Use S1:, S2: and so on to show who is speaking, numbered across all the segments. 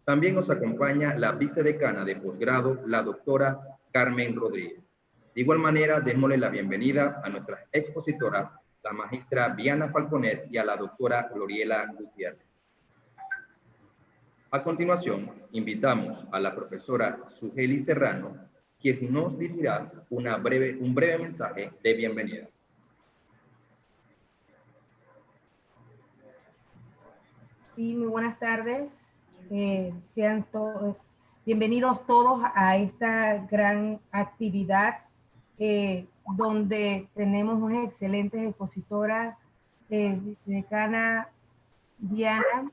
S1: También nos acompaña la vicedecana de posgrado, la doctora Carmen Rodríguez. De igual manera, démosle la bienvenida a nuestra expositora, la magistra Viana Falconet, y a la doctora Gloriela Gutiérrez. A continuación, invitamos a la profesora Sugeli Serrano, quien nos dirigirá un breve mensaje de bienvenida.
S2: Sí, muy buenas tardes. Sean bienvenidos todos a esta gran actividad donde tenemos unas excelentes expositoras, decana Diana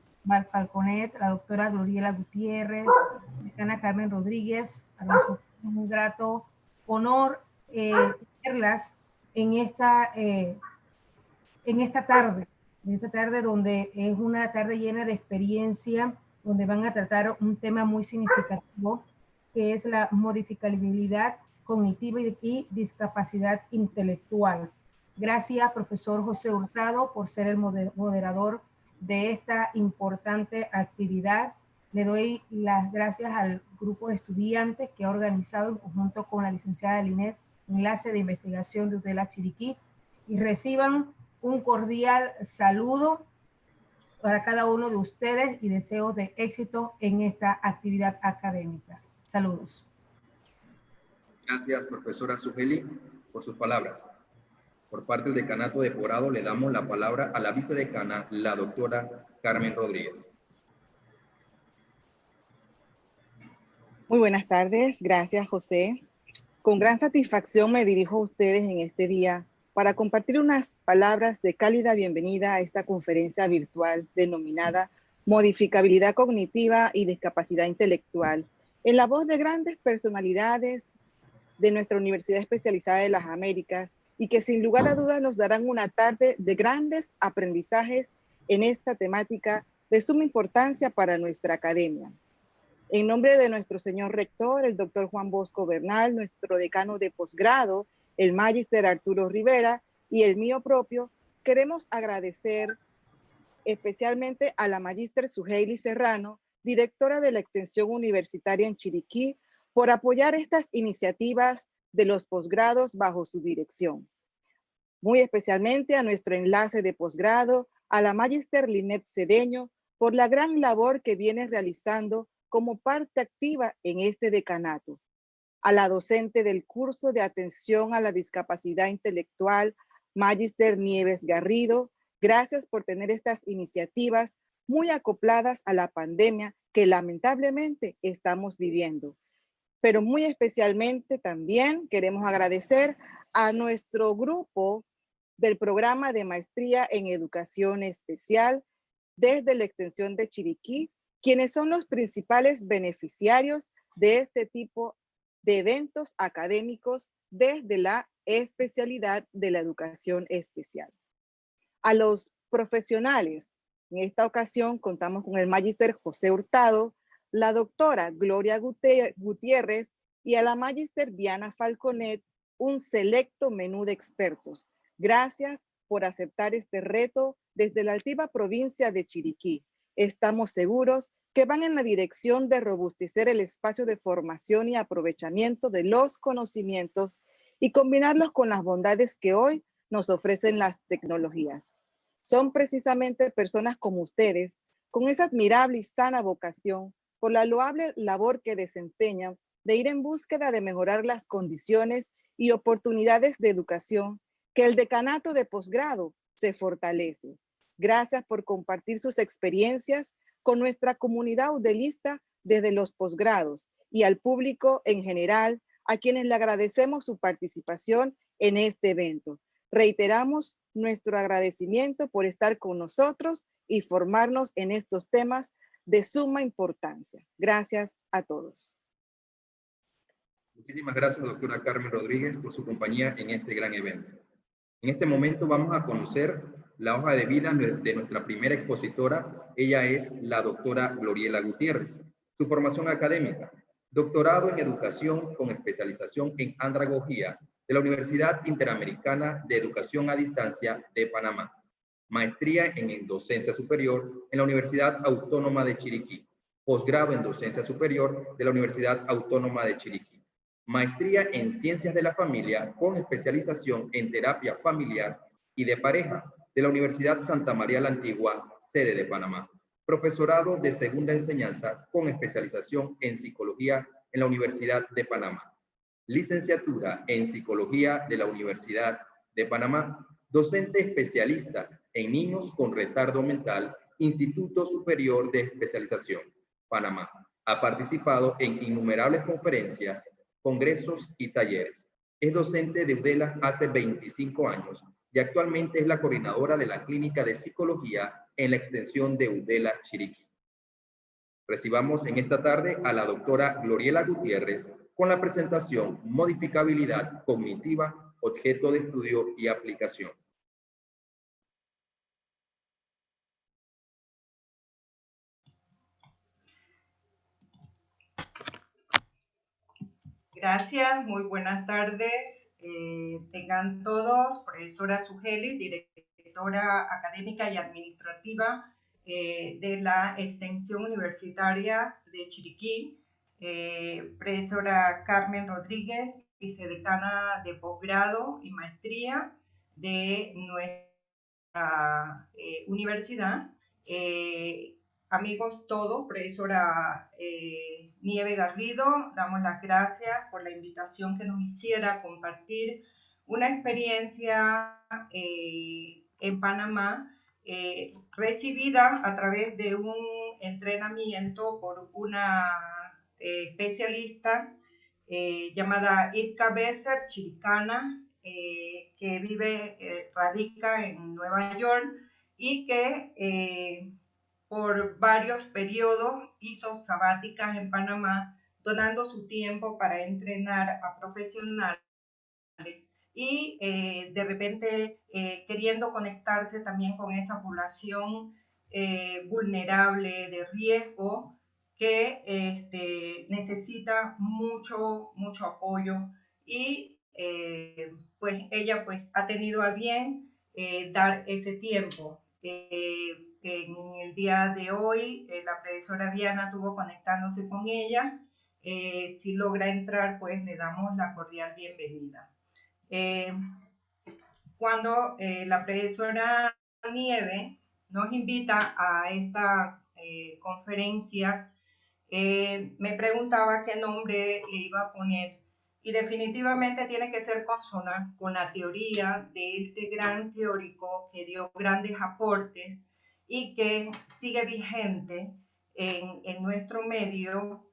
S2: Falconet, la doctora Gloriela Gutiérrez, decana Carmen Rodríguez. Para nosotros es un grato honor tenerlas en esta tarde donde es una tarde llena de experiencia, donde van a tratar un tema muy significativo, que es la modificabilidad cognitiva y discapacidad intelectual. Gracias, profesor José Hurtado, por ser el moderador de esta importante actividad. Le doy las gracias al grupo de estudiantes que ha organizado en conjunto con la licenciada Linet, enlace de investigación de UTELA Chiriquí, y reciban un cordial saludo para cada uno de ustedes y deseos de éxito en esta actividad académica. Saludos.
S1: Gracias, profesora Sugeli, por sus palabras. Por parte del decanato de posgrado le damos la palabra a la vicedecana, la doctora Carmen Rodríguez.
S3: Muy buenas tardes, gracias José. Con gran satisfacción me dirijo a ustedes en este día para compartir unas palabras de cálida bienvenida a esta conferencia virtual denominada Modificabilidad Cognitiva y Discapacidad Intelectual, en la voz de grandes personalidades de nuestra Universidad Especializada de las Américas, y que sin lugar a dudas nos darán una tarde de grandes aprendizajes en esta temática de suma importancia para nuestra academia. En nombre de nuestro señor rector, el doctor Juan Bosco Bernal, nuestro decano de posgrado, el magíster Arturo Rivera, y el mío propio, queremos agradecer especialmente a la magíster Sugeli Serrano, directora de la Extensión Universitaria en Chiriquí, por apoyar estas iniciativas de los posgrados bajo su dirección. Muy especialmente a nuestro enlace de posgrado, a la magíster Linet Cedeño, por la gran labor que viene realizando como parte activa en este decanato. A la docente del curso de atención a la discapacidad intelectual, magíster Nieves Garrido, gracias por tener estas iniciativas muy acopladas a la pandemia que lamentablemente estamos viviendo. Pero muy especialmente también queremos agradecer a nuestro grupo del programa de maestría en educación especial desde la extensión de Chiriquí, quienes son los principales beneficiarios de este tipo de eventos académicos desde la especialidad de la educación especial. A los profesionales, en esta ocasión contamos con el magíster José Hurtado, la doctora Gloria Gutiérrez y a la magíster Viana Falconet, un selecto menú de expertos. Gracias por aceptar este reto desde la altiva provincia de Chiriquí. Estamos seguros que van en la dirección de robustecer el espacio de formación y aprovechamiento de los conocimientos y combinarlos con las bondades que hoy nos ofrecen las tecnologías. Son precisamente personas como ustedes, con esa admirable y sana vocación, por la loable labor que desempeñan de ir en búsqueda de mejorar las condiciones y oportunidades de educación, que el decanato de posgrado se fortalece. Gracias por compartir sus experiencias con nuestra comunidad udelista desde los posgrados y al público en general, a quienes le agradecemos su participación en este evento. Reiteramos nuestro agradecimiento por estar con nosotros y formarnos en estos temas de suma importancia. Gracias a todos.
S1: Muchísimas gracias, doctora Carmen Rodríguez, por su compañía en este gran evento. En este momento vamos a conocer la hoja de vida de nuestra primera expositora. Ella es la doctora Gloriela Gutiérrez. Su formación académica: doctorado en educación con especialización en andragogía de la Universidad Interamericana de Educación a Distancia de Panamá. Maestría en docencia superior en la Universidad Autónoma de Chiriquí. posgrado en docencia superior de la Universidad Autónoma de Chiriquí, maestría en ciencias de la familia con especialización en terapia familiar y de pareja de la Universidad Santa María la Antigua, sede de Panamá, profesorado de segunda enseñanza con especialización en psicología en la Universidad de Panamá, licenciatura en psicología de la Universidad de Panamá, docente especialista en niños con retardo mental, Instituto Superior de Especialización, Panamá. Ha participado en innumerables conferencias, congresos y talleres. Es docente de UDELA hace 25 años y actualmente es la coordinadora de la Clínica de Psicología en la extensión de UDELA Chiriquí. Recibamos en esta tarde a la doctora Gloriela Gutiérrez con la presentación Modificabilidad Cognitiva, objeto de estudio y aplicación.
S4: Gracias, muy buenas tardes. Tengan todos, profesora Sugeli, directora académica y administrativa de la Extensión Universitaria de Chiriquí, profesora Carmen Rodríguez, vicedecana de posgrado y maestría de nuestra universidad, amigos todos, profesora Nieve Garrido, damos las gracias por la invitación que nos hiciera a compartir una experiencia en Panamá recibida a través de un entrenamiento por una especialista llamada Itka Besser, chiricana, que radica en Nueva York y que por varios periodos hizo sabáticas en Panamá, donando su tiempo para entrenar a profesionales y de repente queriendo conectarse también con esa población vulnerable, de riesgo, que necesita mucho apoyo y pues ella pues ha tenido a bien dar ese tiempo. En el día de hoy la profesora Viana estuvo conectándose con ella. Si logra entrar, pues le damos la cordial bienvenida. Cuando la profesora Nieve nos invita a esta conferencia, me preguntaba qué nombre le iba a poner, y definitivamente tiene que ser consona con la teoría de este gran teórico que dio grandes aportes y que sigue vigente en nuestro medio,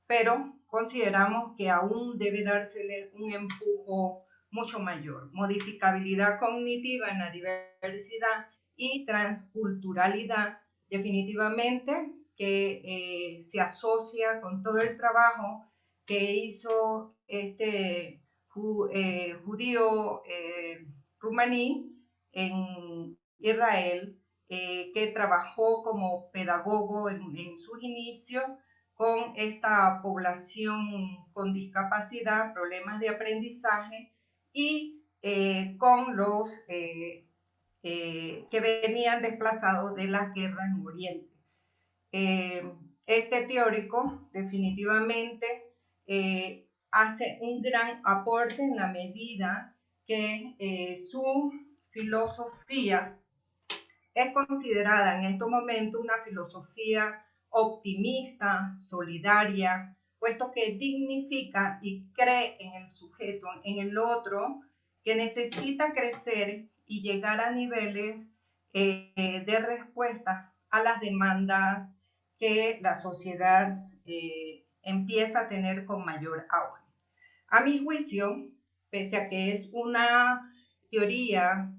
S4: pero consideramos que aún debe dársele un empujo mucho mayor. Modificabilidad cognitiva en la diversidad y transculturalidad, definitivamente que se asocia con todo el trabajo que hizo este judío rumaní en Israel, que trabajó como pedagogo en sus inicios con esta población con discapacidad, problemas de aprendizaje y con los que venían desplazados de las guerras en Oriente. Este teórico definitivamente hace un gran aporte en la medida que su filosofía es considerada en estos momentos una filosofía optimista, solidaria, puesto que dignifica y cree en el sujeto, en el otro, que necesita crecer y llegar a niveles de respuesta a las demandas que la sociedad empieza a tener con mayor auge. A mi juicio, pese a que es una teoría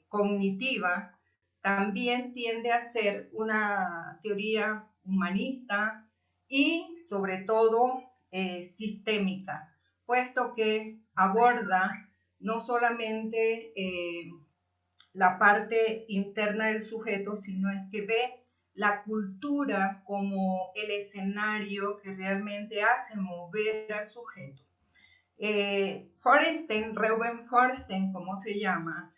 S4: cognitiva, también tiende a ser una teoría humanista y sobre todo sistémica, puesto que aborda no solamente la parte interna del sujeto, sino es que ve la cultura como el escenario que realmente hace mover al sujeto. Reuben Forsten, como se llama,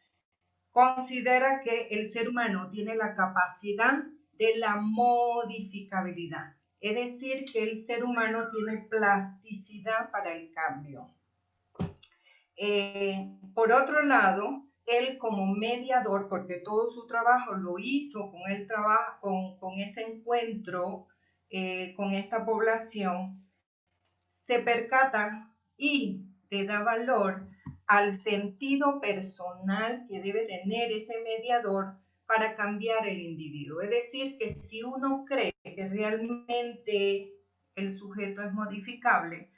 S4: considera que el ser humano tiene la capacidad de la modificabilidad. Es decir, que el ser humano tiene plasticidad para el cambio. Por otro lado, él como mediador, porque todo su trabajo lo hizo con el trabajo, con ese encuentro con esta población, se percata y le da valor al sentido personal que debe tener ese mediador para cambiar el individuo. Es decir, que si uno cree que realmente el sujeto es modificable,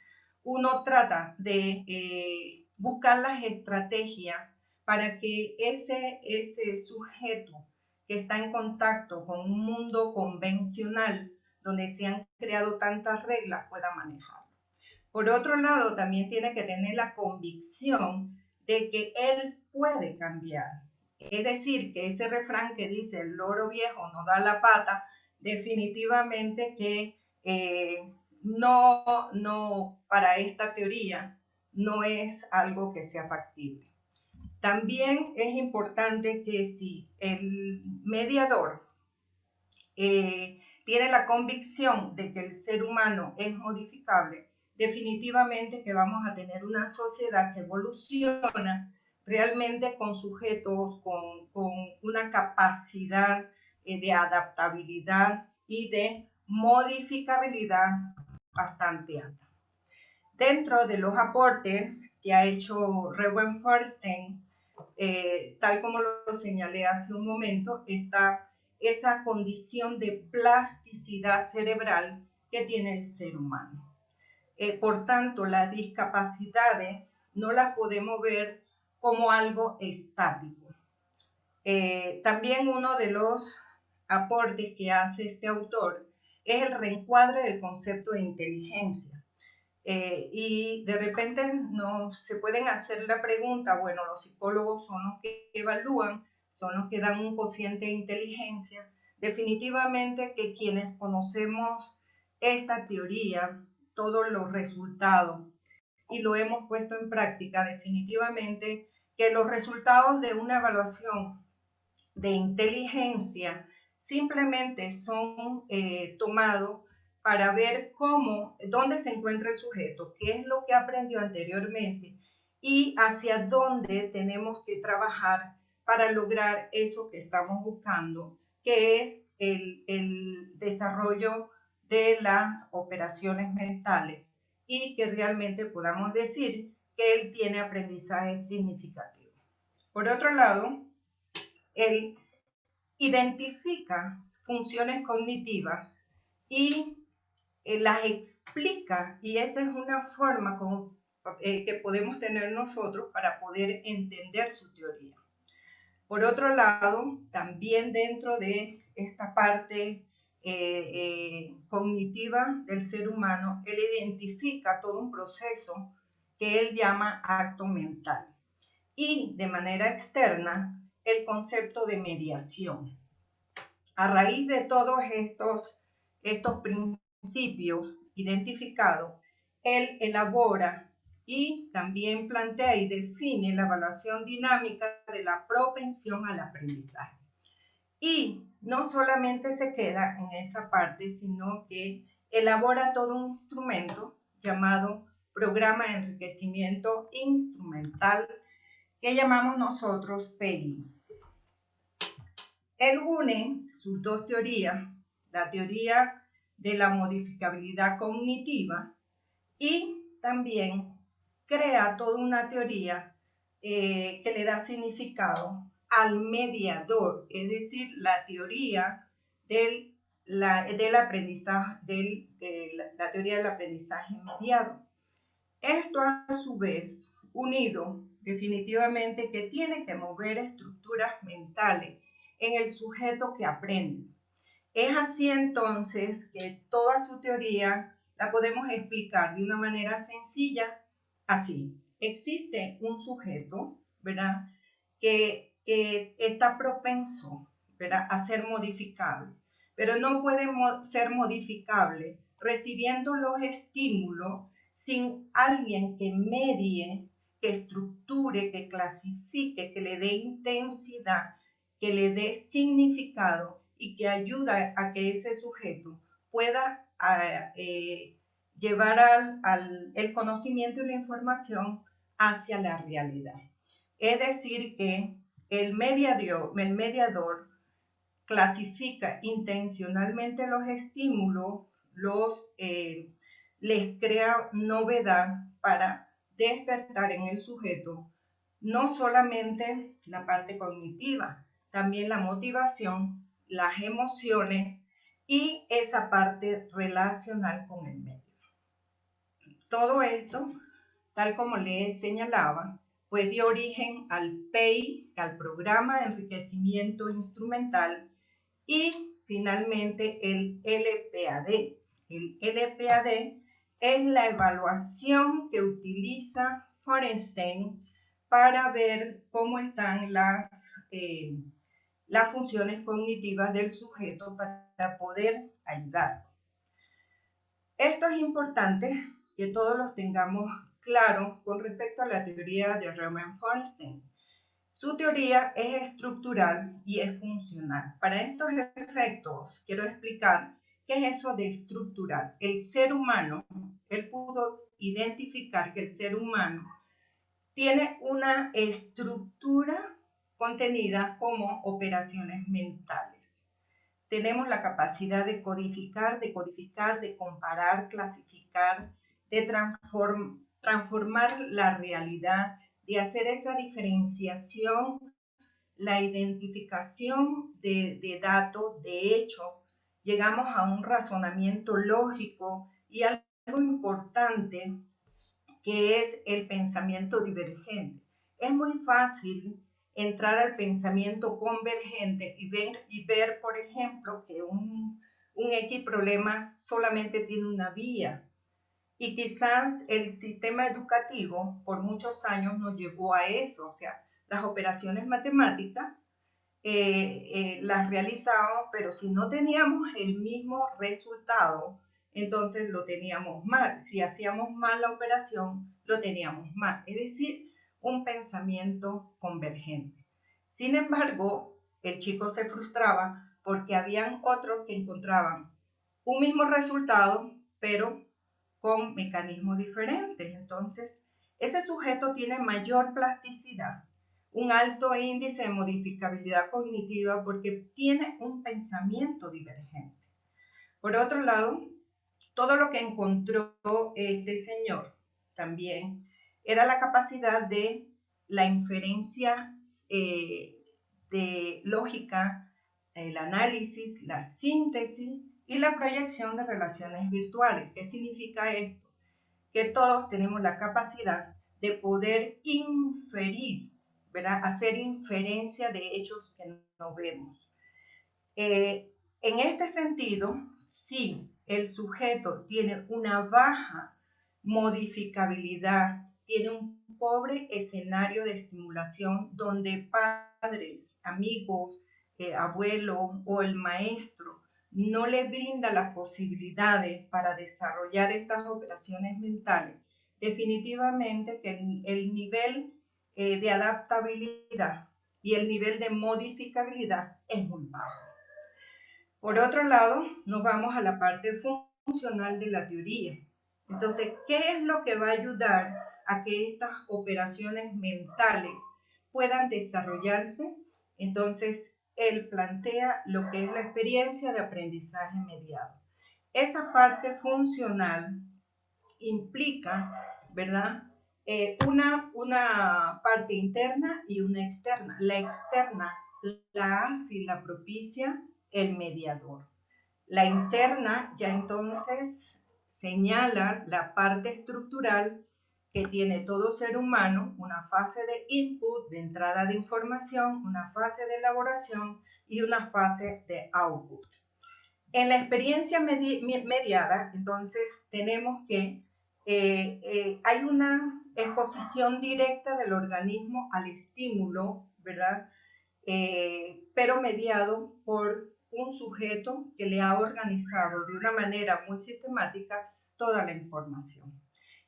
S4: uno trata de buscar las estrategias para que ese sujeto que está en contacto con un mundo convencional, donde se han creado tantas reglas, pueda manejar. Por otro lado, también tiene que tener la convicción de que él puede cambiar. Es decir, que ese refrán que dice el loro viejo no da la pata, definitivamente que no, para esta teoría no es algo que sea factible. También es importante que si el mediador tiene la convicción de que el ser humano es modificable, definitivamente que vamos a tener una sociedad que evoluciona realmente con sujetos con una capacidad de adaptabilidad y de modificabilidad bastante alta. Dentro de los aportes que ha hecho Rewen Feuerstein, tal como lo señalé hace un momento, está esa condición de plasticidad cerebral que tiene el ser humano. Por tanto, las discapacidades no las podemos ver como algo estático. También uno de los aportes que hace este autor es el reencuadre del concepto de inteligencia. Y de repente se pueden hacer la pregunta, bueno, los psicólogos son los que evalúan, son los que dan un cociente de inteligencia. Definitivamente que quienes conocemos esta teoría, todos los resultados, y lo hemos puesto en práctica, definitivamente que los resultados de una evaluación de inteligencia simplemente son tomados para ver dónde se encuentra el sujeto, qué es lo que aprendió anteriormente y hacia dónde tenemos que trabajar para lograr eso que estamos buscando, que es el desarrollo de las operaciones mentales y que realmente podamos decir que él tiene aprendizaje significativo. Por otro lado, él identifica funciones cognitivas y las explica, y esa es una forma que podemos tener nosotros para poder entender su teoría. Por otro lado, también dentro de esta parte cognitiva del ser humano, él identifica todo un proceso que él llama acto mental. Y de manera externa, el concepto de mediación. A raíz de todos estos principios identificados, él elabora y también plantea y define la evaluación dinámica de la propensión al aprendizaje. Y no solamente se queda en esa parte, sino que elabora todo un instrumento llamado Programa de Enriquecimiento Instrumental, que llamamos nosotros PEI. Él une sus dos teorías, la teoría de la modificabilidad cognitiva y también crea toda una teoría que le da significado al mediador, es decir, la teoría del aprendizaje, la teoría del aprendizaje mediado. Esto a su vez unido definitivamente que tiene que mover estructuras mentales en el sujeto que aprende. Es así entonces que toda su teoría la podemos explicar de una manera sencilla, así. Existe un sujeto, ¿verdad?, que está propenso, ¿verdad?, a ser modificable, pero no puede ser modificable recibiendo los estímulos sin alguien que medie, que estructure, que clasifique, que le dé intensidad, que le dé significado y que ayuda a que ese sujeto pueda llevar el conocimiento y la información hacia la realidad. Es decir, que el mediador clasifica intencionalmente los estímulos, les crea novedad para despertar en el sujeto no solamente la parte cognitiva, también la motivación, las emociones y esa parte relacional con el medio. Todo esto, tal como les señalaba, pues dio origen al PEI, al Programa de Enriquecimiento Instrumental, y finalmente el LPAD. El LPAD es la evaluación que utiliza Feuerstein para ver cómo están las funciones cognitivas del sujeto para poder ayudar. Esto es importante que todos los tengamos claro con respecto a la teoría de Raymond Feuerstein. Su teoría es estructural y es funcional. Para estos efectos, quiero explicar qué es eso de estructural. El ser humano, él pudo identificar que el ser humano tiene una estructura contenida como operaciones mentales. Tenemos la capacidad de codificar, de comparar, clasificar, de transformar la realidad, de hacer esa diferenciación, la identificación de datos, de hecho, llegamos a un razonamiento lógico y algo importante que es el pensamiento divergente. Es muy fácil entrar al pensamiento convergente y ver, por ejemplo, que un X problema solamente tiene una vía. Y quizás el sistema educativo por muchos años nos llevó a eso, o sea, las operaciones matemáticas las realizábamos, pero si no teníamos el mismo resultado, entonces lo teníamos mal. Si hacíamos mal la operación, lo teníamos mal. Es decir, un pensamiento convergente. Sin embargo, el chico se frustraba porque habían otros que encontraban un mismo resultado, pero con mecanismos diferentes. Entonces, ese sujeto tiene mayor plasticidad, un alto índice de modificabilidad cognitiva porque tiene un pensamiento divergente. Por otro lado, todo lo que encontró este señor también era la capacidad de la inferencia de lógica, el análisis, la síntesis y la proyección de relaciones virtuales. ¿Qué significa esto? Que todos tenemos la capacidad de poder inferir, ¿verdad? Hacer inferencia de hechos que no vemos. En este sentido, si el sujeto tiene una baja modificabilidad, tiene un pobre escenario de estimulación donde padres, amigos, abuelos o el maestro no le brinda las posibilidades para desarrollar estas operaciones mentales, definitivamente que el nivel de adaptabilidad y el nivel de modificabilidad es muy bajo. Por otro lado, nos vamos a la parte funcional de la teoría. Entonces, ¿qué es lo que va a ayudar a que estas operaciones mentales puedan desarrollarse? Entonces, él plantea lo que es la experiencia de aprendizaje mediado. Esa parte funcional implica, ¿verdad? Una parte interna y una externa. La externa la hace y la propicia el mediador. La interna ya entonces señala la parte estructural que tiene todo ser humano, una fase de input, de entrada de información, una fase de elaboración y una fase de output. En la experiencia mediada, entonces, tenemos que hay una exposición directa del organismo al estímulo, ¿verdad? Pero mediado por un sujeto que le ha organizado de una manera muy sistemática toda la información.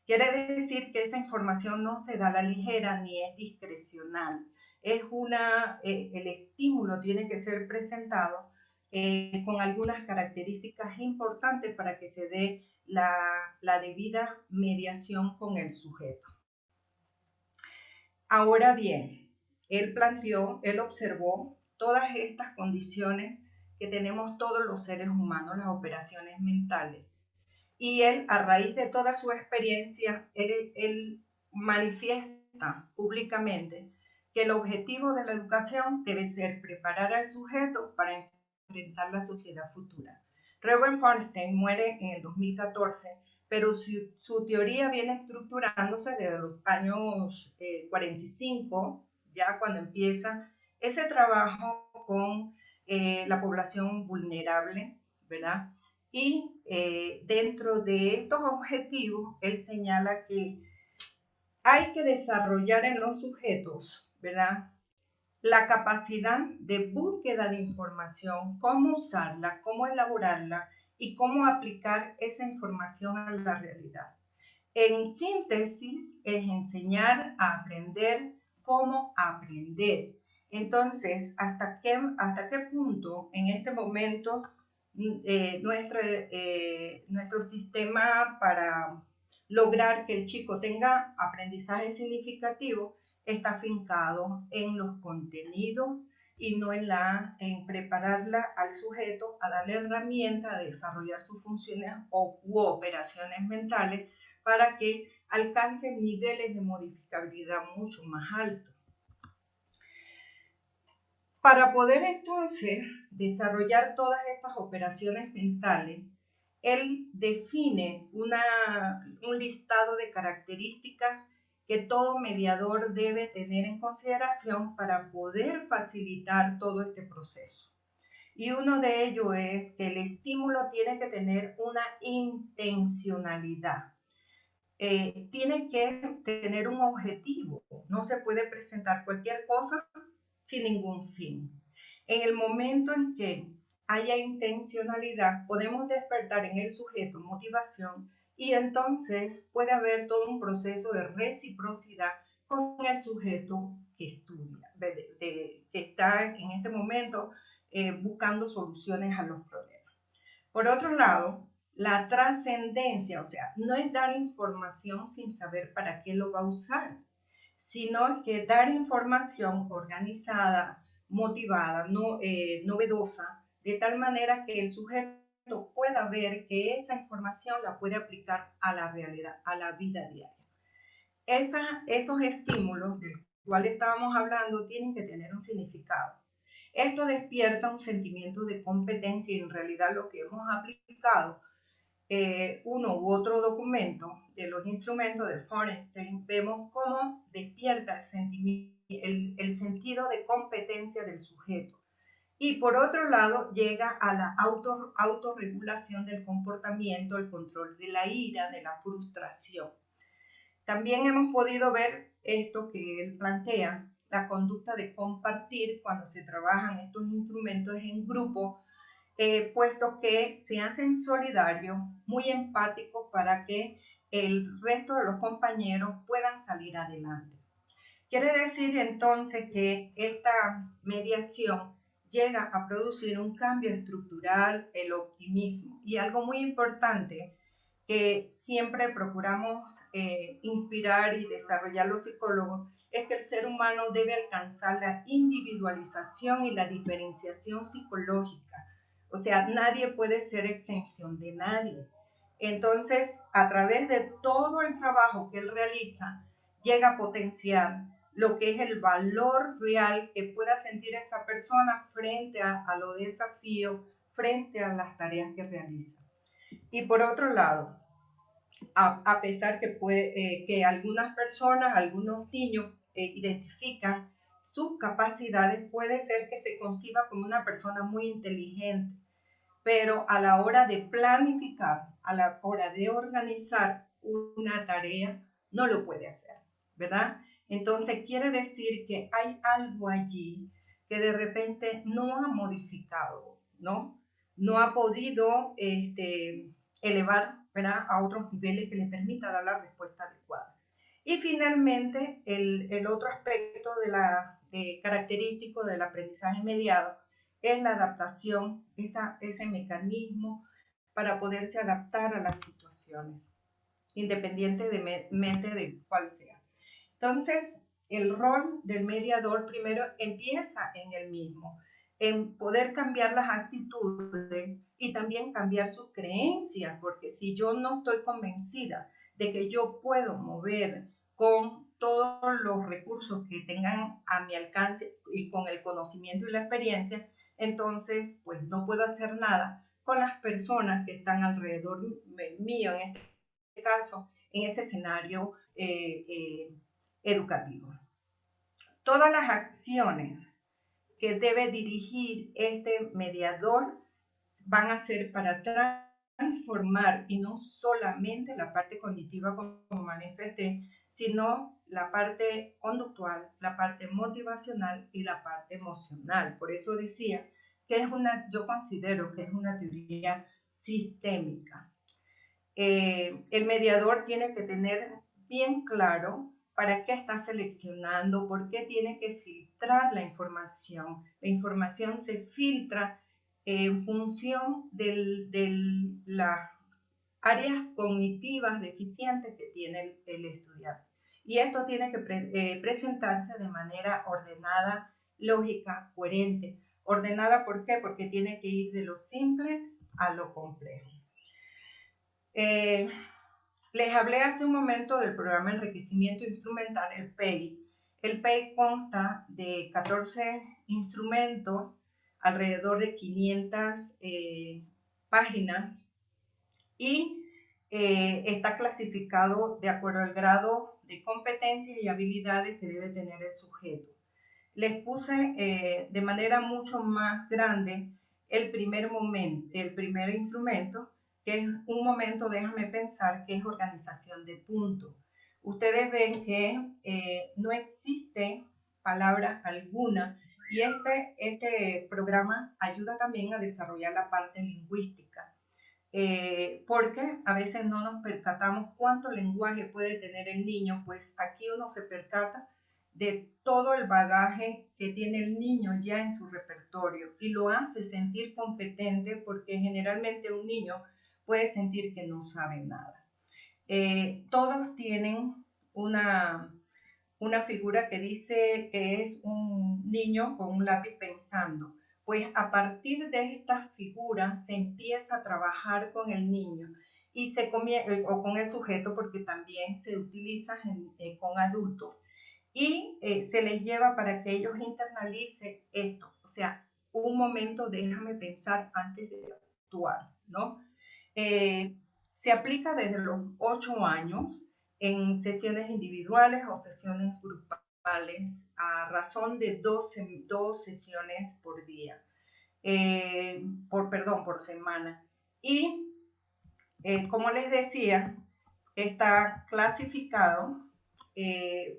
S4: Quiere decir que esa información no se da a la ligera ni es discrecional. El estímulo tiene que ser presentado con algunas características importantes para que se dé la debida mediación con el sujeto. Ahora bien, él observó todas estas condiciones que tenemos todos los seres humanos, las operaciones mentales. Y él, a raíz de toda su experiencia, él manifiesta públicamente que el objetivo de la educación debe ser preparar al sujeto para enfrentar la sociedad futura. Reverend Bernstein muere en el 2014, pero su teoría viene estructurándose desde los años 45, ya cuando empieza ese trabajo con la población vulnerable, ¿verdad? Y dentro de estos objetivos, él señala que hay que desarrollar en los sujetos, ¿verdad?, la capacidad de búsqueda de información, cómo usarla, cómo elaborarla y cómo aplicar esa información a la realidad. En síntesis, es enseñar a aprender cómo aprender. Entonces, ¿hasta qué punto en este momento nuestro sistema para lograr que el chico tenga aprendizaje significativo está afincado en los contenidos y no en prepararla al sujeto a darle herramientas a desarrollar sus funciones u operaciones mentales para que alcancen niveles de modificabilidad mucho más altos. Para poder entonces desarrollar todas estas operaciones mentales, él define un listado de características que todo mediador debe tener en consideración para poder facilitar todo este proceso. Y uno de ellos es que el estímulo tiene que tener una intencionalidad. Tiene que tener un objetivo. No se puede presentar cualquier cosa sin ningún fin. En el momento en que haya intencionalidad, podemos despertar en el sujeto motivación y entonces puede haber todo un proceso de reciprocidad con el sujeto que estudia, que está en este momento buscando soluciones a los problemas. Por otro lado, la trascendencia, o sea, no es dar información sin saber para qué lo va a usar, sino que dar información organizada, motivada, novedosa, de tal manera que el sujeto pueda ver que esa información la puede aplicar a la realidad, a la vida diaria. Esos estímulos del cual estábamos hablando tienen que tener un significado. Esto despierta un sentimiento de competencia y en realidad lo que hemos aplicado uno u otro documento de los instrumentos de Bernstein, vemos cómo despierta el sentido de competencia del sujeto. Y por otro lado, llega a la autorregulación del comportamiento, el control de la ira, de la frustración. También hemos podido ver esto que él plantea, la conducta de compartir cuando se trabajan estos instrumentos en grupo, puesto que se hacen solidarios, muy empáticos para que el resto de los compañeros puedan salir adelante. Quiere decir entonces que esta mediación llega a producir un cambio estructural, el optimismo, y algo muy importante que siempre procuramos inspirar y desarrollar los psicólogos es que el ser humano debe alcanzar la individualización y la diferenciación psicológica. O sea, nadie puede ser extensión de nadie. Entonces, a través de todo el trabajo que él realiza, llega a potenciar lo que es el valor real que pueda sentir esa persona frente a los desafíos, frente a las tareas que realiza. Y por otro lado, a pesar que algunas personas, algunos niños identifican sus capacidades, puede ser que se conciba como una persona muy inteligente, pero a la hora de planificar, a la hora de organizar una tarea, no lo puede hacer, ¿verdad? Entonces quiere decir que hay algo allí que de repente no ha modificado, ¿no? No ha podido elevar, ¿verdad?, a otros niveles que le permita dar la respuesta adecuada. Y finalmente, el otro aspecto característico del aprendizaje mediado es la adaptación, ese mecanismo para poderse adaptar a las situaciones, independientemente de cuál sea. Entonces, el rol del mediador primero empieza en el mismo, en poder cambiar las actitudes y también cambiar sus creencias, porque si yo no estoy convencida de que yo puedo mover con todos los recursos que tengan a mi alcance y con el conocimiento y la experiencia, entonces pues no puedo hacer nada con las personas que están alrededor mío, en este caso, en ese escenario educativo. Todas las acciones que debe dirigir este mediador van a ser para transformar, y no solamente la parte cognitiva como manifesté, sino la parte conductual, la parte motivacional y la parte emocional. Por eso decía que yo considero que es una teoría sistémica. El mediador tiene que tener bien claro para qué está seleccionando, por qué tiene que filtrar la información. La información se filtra en función de las áreas cognitivas deficientes que tiene el estudiante. Y esto tiene que presentarse de manera ordenada, lógica, coherente. Ordenada, ¿por qué? Porque tiene que ir de lo simple a lo complejo. Les hablé hace un momento del programa de enriquecimiento instrumental, el PEI. El PEI consta de 14 instrumentos, alrededor de 500 páginas, y está clasificado de acuerdo al grado de competencias y habilidades que debe tener el sujeto. Les puse de manera mucho más grande el primer instrumento, que es un momento, déjame pensar, que es organización de puntos. Ustedes ven que no existe palabra alguna, y este programa ayuda también a desarrollar la parte lingüística, porque a veces no nos percatamos cuánto lenguaje puede tener el niño. Pues aquí uno se percata de todo el bagaje que tiene el niño ya en su repertorio, y lo hace sentir competente, porque generalmente un niño puede sentir que no sabe nada. Todos tienen una figura que dice que es un niño con un lápiz pensando. Pues a partir de estas figuras se empieza a trabajar con el niño y o con el sujeto, porque también se utiliza con adultos, y se les lleva para que ellos internalicen esto. O sea, un momento, déjame pensar antes de actuar, ¿no? Se aplica desde los 8 años en sesiones individuales o sesiones grupales, a razón de dos sesiones por día, por semana. Y como les decía, está clasificado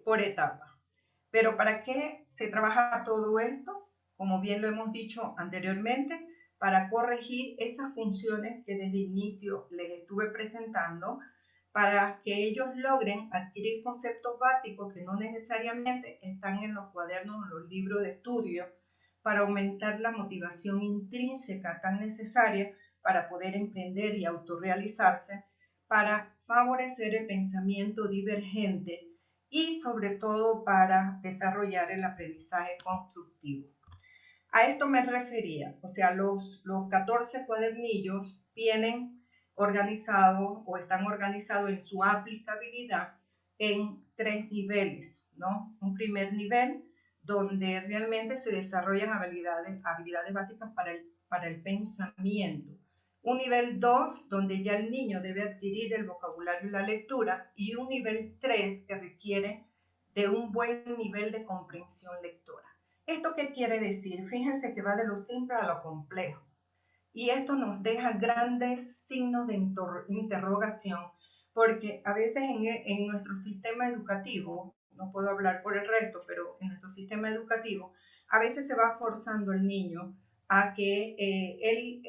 S4: por etapas. Pero ¿para qué se trabaja todo esto? Como bien lo hemos dicho anteriormente, para corregir esas funciones que desde el inicio les estuve presentando, para que ellos logren adquirir conceptos básicos que no necesariamente están en los cuadernos o los libros de estudio, para aumentar la motivación intrínseca tan necesaria para poder emprender y autorrealizarse, para favorecer el pensamiento divergente y sobre todo para desarrollar el aprendizaje constructivo. A esto me refería, o sea, los 14 cuadernillos vienen organizados o están organizados en su aplicabilidad en 3 niveles, ¿no? Un primer nivel donde realmente se desarrollan habilidades básicas para el pensamiento. Un nivel 2 donde ya el niño debe adquirir el vocabulario y la lectura, y un nivel 3 que requiere de un buen nivel de comprensión lectora. ¿Esto qué quiere decir? Fíjense que va de lo simple a lo complejo. Y esto nos deja grandes signos de interrogación, porque a veces en nuestro sistema educativo, no puedo hablar por el resto, pero en nuestro sistema educativo, a veces se va forzando al niño a que él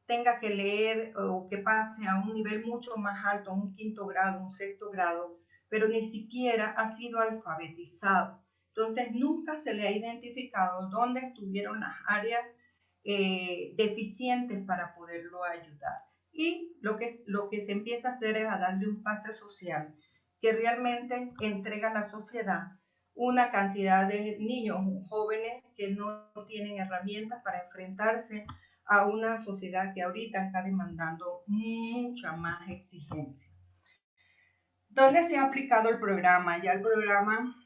S4: tenga que leer o que pase a un nivel mucho más alto, un 5º grado, un 6º grado, pero ni siquiera ha sido alfabetizado. Entonces nunca se le ha identificado dónde estuvieron las áreas deficientes para poderlo ayudar. Y lo que se empieza a hacer es a darle un pase social que realmente entrega a la sociedad una cantidad de niños, jóvenes que no tienen herramientas para enfrentarse a una sociedad que ahorita está demandando mucha más exigencia. ¿Dónde se ha aplicado el programa? Ya el programa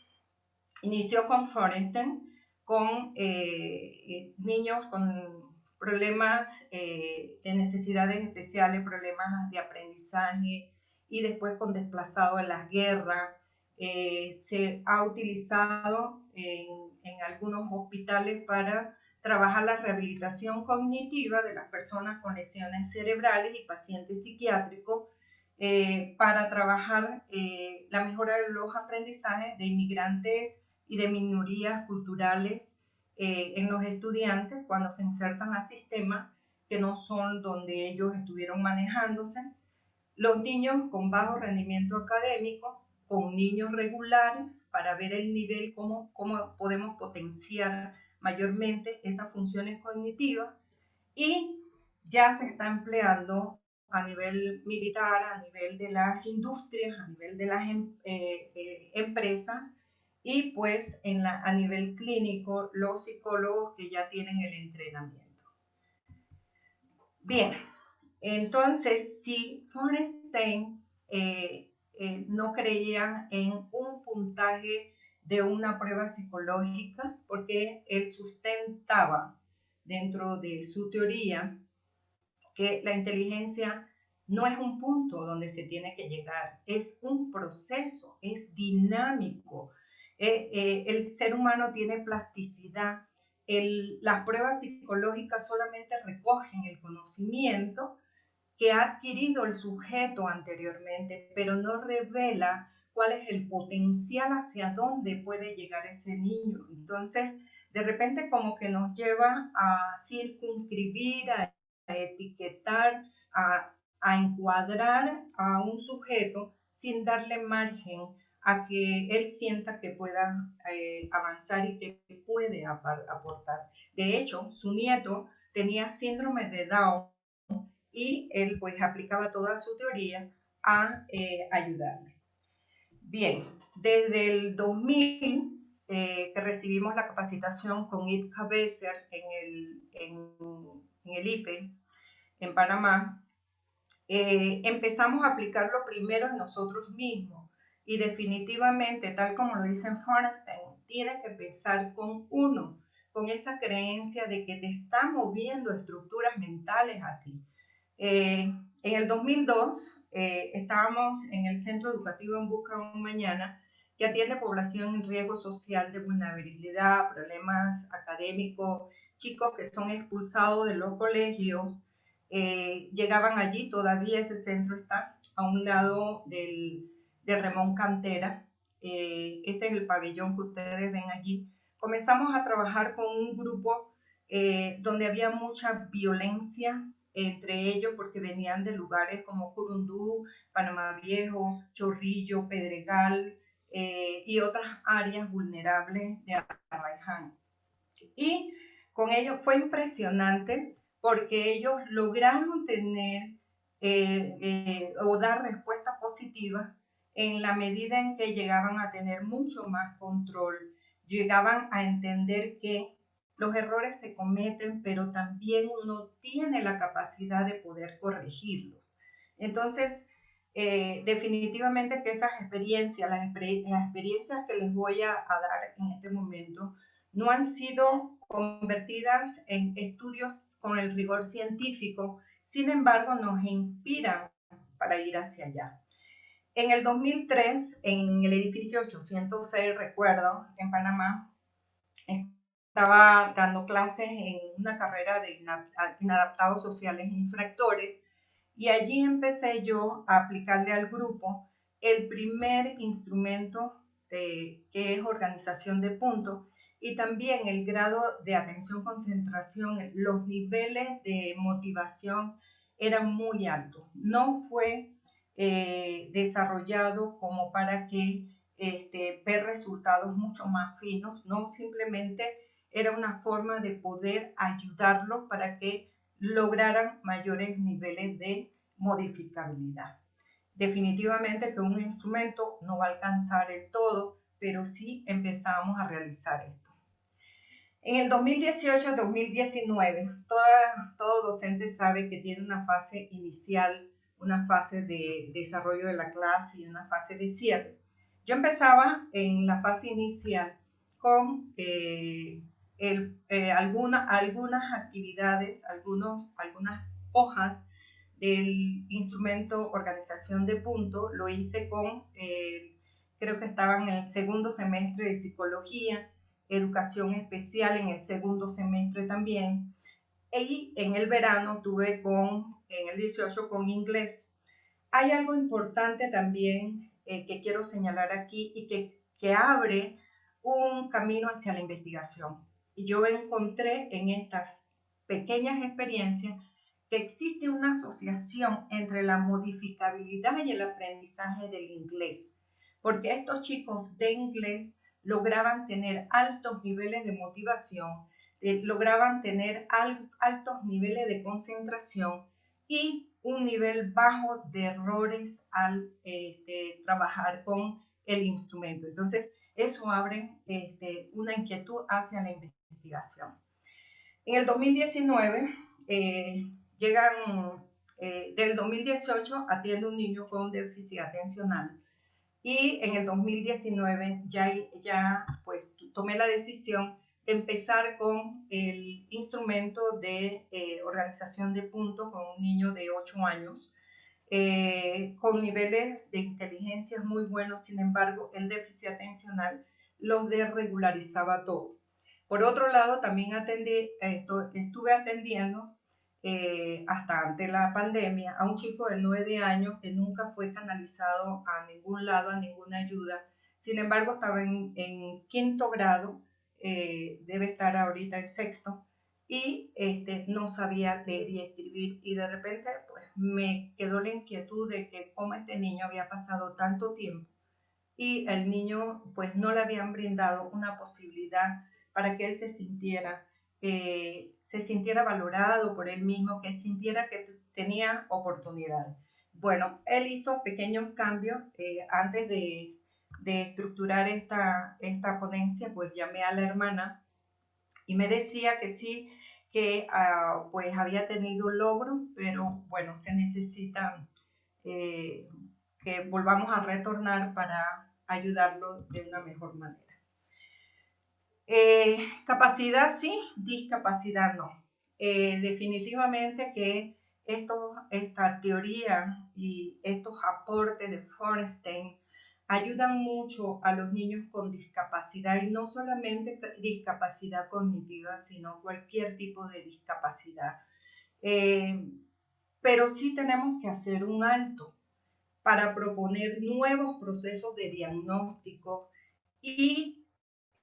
S4: inició con Foresten, con niños con problemas de necesidades especiales, problemas de aprendizaje, y después con desplazados en las guerras. Se ha utilizado en algunos hospitales para trabajar la rehabilitación cognitiva de las personas con lesiones cerebrales y pacientes psiquiátricos, para trabajar la mejora de los aprendizajes de inmigrantes y de minorías culturales en los estudiantes cuando se insertan a sistemas que no son donde ellos estuvieron manejándose. Los niños con bajo rendimiento académico, con niños regulares, para ver el nivel, cómo podemos potenciar mayormente esas funciones cognitivas. Y ya se está empleando a nivel militar, a nivel de las industrias, a nivel de las empresas, y pues a nivel clínico, los psicólogos que ya tienen el entrenamiento. Bien, entonces, si Foresten no creía en un puntaje de una prueba psicológica, porque él sustentaba dentro de su teoría que la inteligencia no es un punto donde se tiene que llegar, es un proceso, es dinámico. El ser humano tiene plasticidad. Las pruebas psicológicas solamente recogen el conocimiento que ha adquirido el sujeto anteriormente, pero no revela cuál es el potencial hacia dónde puede llegar ese niño. Entonces, de repente como que nos lleva a circunscribir, a etiquetar, a encuadrar a un sujeto sin darle margen a que él sienta que pueda avanzar y que puede aportar. De hecho, su nieto tenía síndrome de Down y él pues aplicaba toda su teoría a ayudarle. Bien, desde el 2000 que recibimos la capacitación con Itka Besser en el IPE, en Panamá, empezamos a aplicarlo primero en nosotros mismos, y definitivamente, tal como lo dice Foresten, tiene que empezar con uno, con esa creencia de que te está moviendo estructuras mentales a ti. En el 2002 estábamos en el Centro Educativo En Busca de un Mañana, que atiende población en riesgo social de vulnerabilidad, problemas académicos, chicos que son expulsados de los colegios. Llegaban allí, todavía ese centro está a un lado del Remón Cantera. Ese es el pabellón que ustedes ven allí. Comenzamos a trabajar con un grupo donde había mucha violencia entre ellos, porque venían de lugares como Curundú, Panamá Viejo, Chorrillo, Pedregal y otras áreas vulnerables de Arraiján. Y con ellos fue impresionante porque ellos lograron tener o dar respuestas positivas en la medida en que llegaban a tener mucho más control, llegaban a entender que los errores se cometen, pero también uno tiene la capacidad de poder corregirlos. Entonces, definitivamente que esas experiencias, las experiencias que les voy a dar en este momento, no han sido convertidas en estudios con el rigor científico, sin embargo, nos inspiran para ir hacia allá. En el 2003, en el edificio 806, recuerdo, en Panamá, estaba dando clases en una carrera de inadaptados sociales e infractores, y allí empecé yo a aplicarle al grupo el primer instrumento que es organización de puntos, y también el grado de atención, concentración, los niveles de motivación eran muy altos. No fue desarrollado como para que ver resultados mucho más finos, no, simplemente era una forma de poder ayudarlos para que lograran mayores niveles de modificabilidad. Definitivamente que un instrumento no va a alcanzar el todo, pero sí empezamos a realizar esto. En el 2018-2019, todo docente sabe que tiene una fase inicial, una fase de desarrollo de la clase y una fase de cierre. Yo empezaba en la fase inicial con algunas actividades, algunas hojas del instrumento organización de punto. Lo hice con, creo que estaban en el segundo semestre de psicología, educación especial en el segundo semestre también. Y en el verano tuve en el 18 con inglés. Hay algo importante también que quiero señalar aquí y que abre un camino hacia la investigación. Y yo encontré en estas pequeñas experiencias que existe una asociación entre la modificabilidad y el aprendizaje del inglés, porque estos chicos de inglés lograban tener altos niveles de motivación, lograban tener altos niveles de concentración y un nivel bajo de errores al trabajar con el instrumento. Entonces, eso abre una inquietud hacia la investigación. En el 2019, del 2018 atiende un niño con déficit atencional y en el 2019 ya pues tomé la decisión de empezar con el instrumento de organización de puntos con un niño de 8 años, con niveles de inteligencia muy buenos. Sin embargo, el déficit atencional lo desregularizaba todo. Por otro lado, también estuve atendiendo hasta antes de la pandemia a un chico de 9 años que nunca fue canalizado a ningún lado, a ninguna ayuda. Sin embargo, estaba en quinto grado, debe estar ahorita en sexto, y no sabía leer y escribir, y de repente pues me quedó la inquietud de que cómo este niño había pasado tanto tiempo y el niño pues no le habían brindado una posibilidad para que él se sintiera valorado por él mismo, que sintiera que tenía oportunidades. Bueno, él hizo pequeños cambios antes de estructurar esta ponencia. Pues llamé a la hermana y me decía que sí, que pues había tenido logros, pero bueno, se necesita que volvamos a retornar para ayudarlo de una mejor manera. Capacidad sí, discapacidad no. Definitivamente que esta teoría y estos aportes de Feuerstein ayudan mucho a los niños con discapacidad, y no solamente discapacidad cognitiva, sino cualquier tipo de discapacidad. Pero sí tenemos que hacer un alto para proponer nuevos procesos de diagnóstico y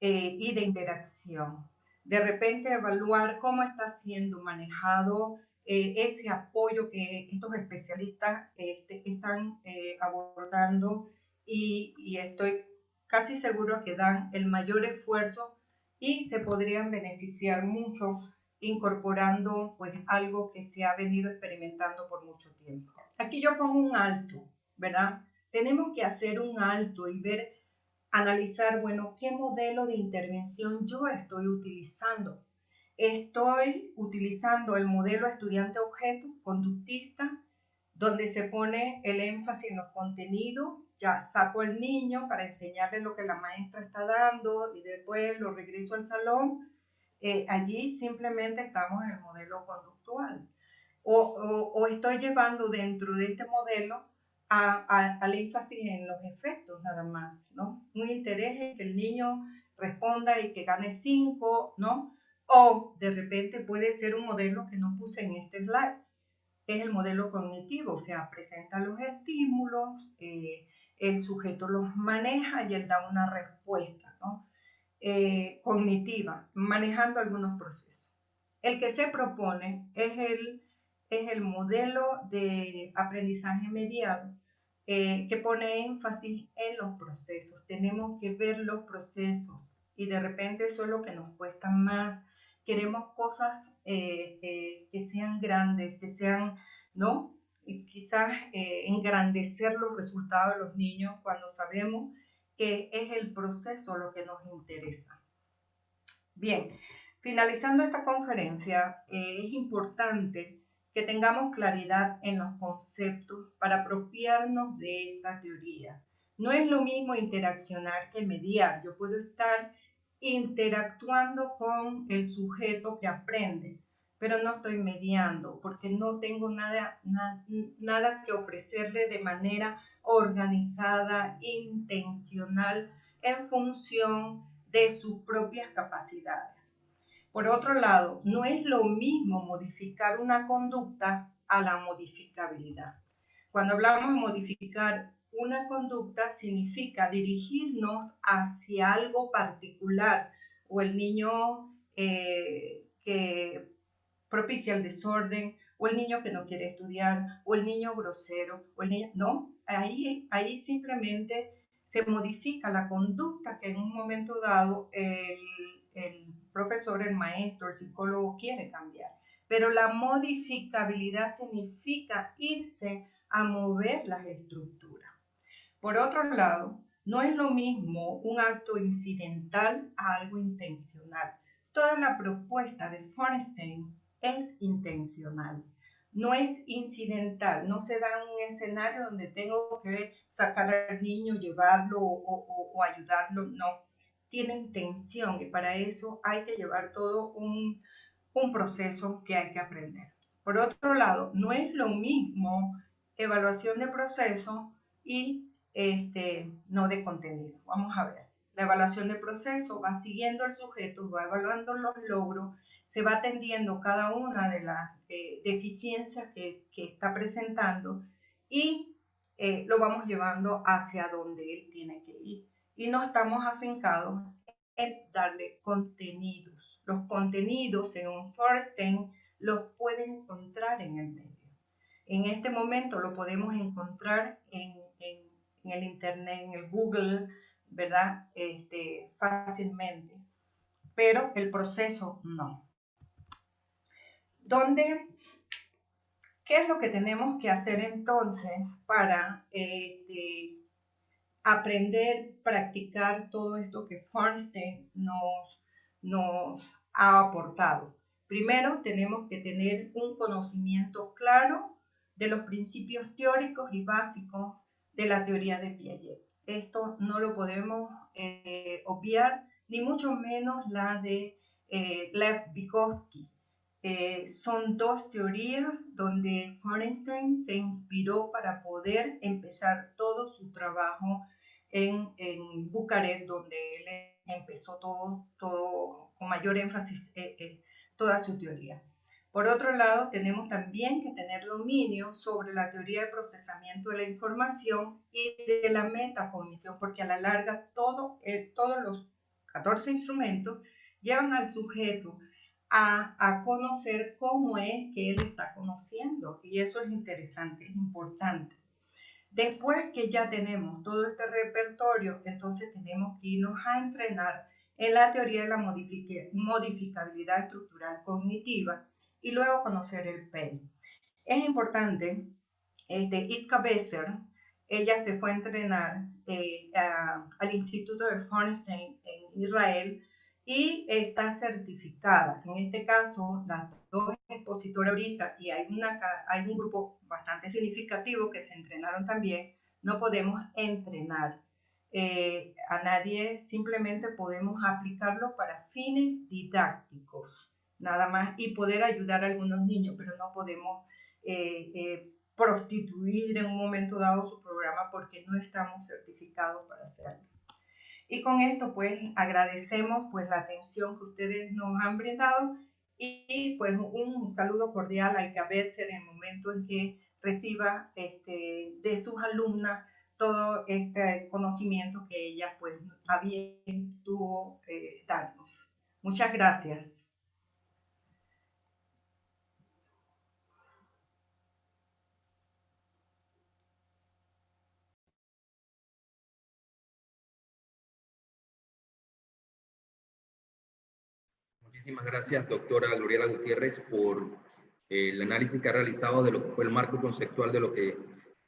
S4: de interacción. De repente evaluar cómo está siendo manejado ese apoyo que estos especialistas están abordando, y estoy casi seguro que dan el mayor esfuerzo y se podrían beneficiar mucho incorporando pues algo que se ha venido experimentando por mucho tiempo. Aquí yo pongo un alto, ¿verdad? Tenemos que hacer un alto y analizar, bueno, qué modelo de intervención yo estoy utilizando. Estoy utilizando el modelo estudiante-objeto conductista, donde se pone el énfasis en los contenidos. Ya saco al niño para enseñarle lo que la maestra está dando y después lo regreso al salón. Allí simplemente estamos en el modelo conductual. O estoy llevando dentro de este modelo al énfasis en los efectos nada más, ¿no? Un interés en que el niño responda y que gane 5, ¿no? O de repente puede ser un modelo que no puse en este slide. Es el modelo cognitivo, o sea, presenta los estímulos, el sujeto los maneja y él da una respuesta, ¿no? Cognitiva, manejando algunos procesos. El que se propone es el modelo de aprendizaje mediado, que pone énfasis en los procesos. Tenemos que ver los procesos y de repente eso es lo que nos cuesta más. Queremos cosas que sean grandes, que sean, ¿no? Y quizás engrandecer los resultados de los niños cuando sabemos que es el proceso lo que nos interesa. Bien, finalizando esta conferencia, es importante que tengamos claridad en los conceptos para apropiarnos de esta teoría. No es lo mismo interaccionar que mediar. Yo puedo estar interactuando con el sujeto que aprende, pero no estoy mediando porque no tengo nada que ofrecerle de manera organizada, intencional, en función de sus propias capacidades. Por otro lado, no es lo mismo modificar una conducta a la modificabilidad. Cuando hablamos de modificar una conducta, significa dirigirnos hacia algo particular, o el niño que propicia el desorden, o el niño que no quiere estudiar, o el niño grosero, o el niño, no, ahí simplemente se modifica la conducta que en un momento dado el profesor, el maestro, el psicólogo quiere cambiar. Pero la modificabilidad significa irse a mover las estructuras. Por otro lado, no es lo mismo un acto incidental a algo intencional. Toda la propuesta de Feinstein es intencional, no es incidental, no se da un escenario donde tengo que sacar al niño, llevarlo o ayudarlo, no, tiene intención y para eso hay que llevar todo un proceso que hay que aprender. Por otro lado, no es lo mismo evaluación de proceso y no de contenido. Vamos a ver. La evaluación de proceso va siguiendo al sujeto, va evaluando los logros, se va atendiendo cada una de las deficiencias que está presentando y lo vamos llevando hacia donde él tiene que ir. Y no estamos afincados en darle contenidos. Los contenidos, según Feinstein, los pueden encontrar en el medio. En este momento lo podemos encontrar en el Internet, en el Google, ¿verdad? Fácilmente. Pero el proceso no. ¿Qué es lo que tenemos que hacer entonces para aprender, practicar todo esto que Feinstein nos ha aportado? Primero, tenemos que tener un conocimiento claro de los principios teóricos y básicos de la teoría de Piaget. Esto no lo podemos obviar, ni mucho menos la de Lev Vygotsky. Son dos teorías donde Feinstein se inspiró para poder empezar todo su trabajo en Bucarest, donde él empezó todo con mayor énfasis toda su teoría. Por otro lado, tenemos también que tener dominio sobre la teoría de procesamiento de la información y de la metacognición, porque a la larga todos los 14 instrumentos llevan al sujeto a conocer cómo es que él está conociendo, y eso es interesante, es importante. Después que ya tenemos todo este repertorio, entonces tenemos que irnos a entrenar en la teoría de la modificabilidad estructural cognitiva y luego conocer el PEI. Es importante, Itka Besser, ella se fue a entrenar al Instituto de Feinstein en Israel y está certificada. En este caso, las dos expositoras ahorita, y hay un grupo bastante significativo que se entrenaron también, no podemos entrenar a nadie, simplemente podemos aplicarlo para fines didácticos, nada más, y poder ayudar a algunos niños, pero no podemos prostituir en un momento dado su programa porque no estamos certificados para hacerlo. Y con esto pues agradecemos pues la atención que ustedes nos han brindado y pues un saludo cordial a Itka Besser en el momento en que reciba de sus alumnas todo este conocimiento que ella pues a bien tuvo darnos. Muchas gracias.
S1: Muchísimas gracias, doctora Gloriela Gutiérrez, por el análisis que ha realizado de lo que fue el marco conceptual de lo que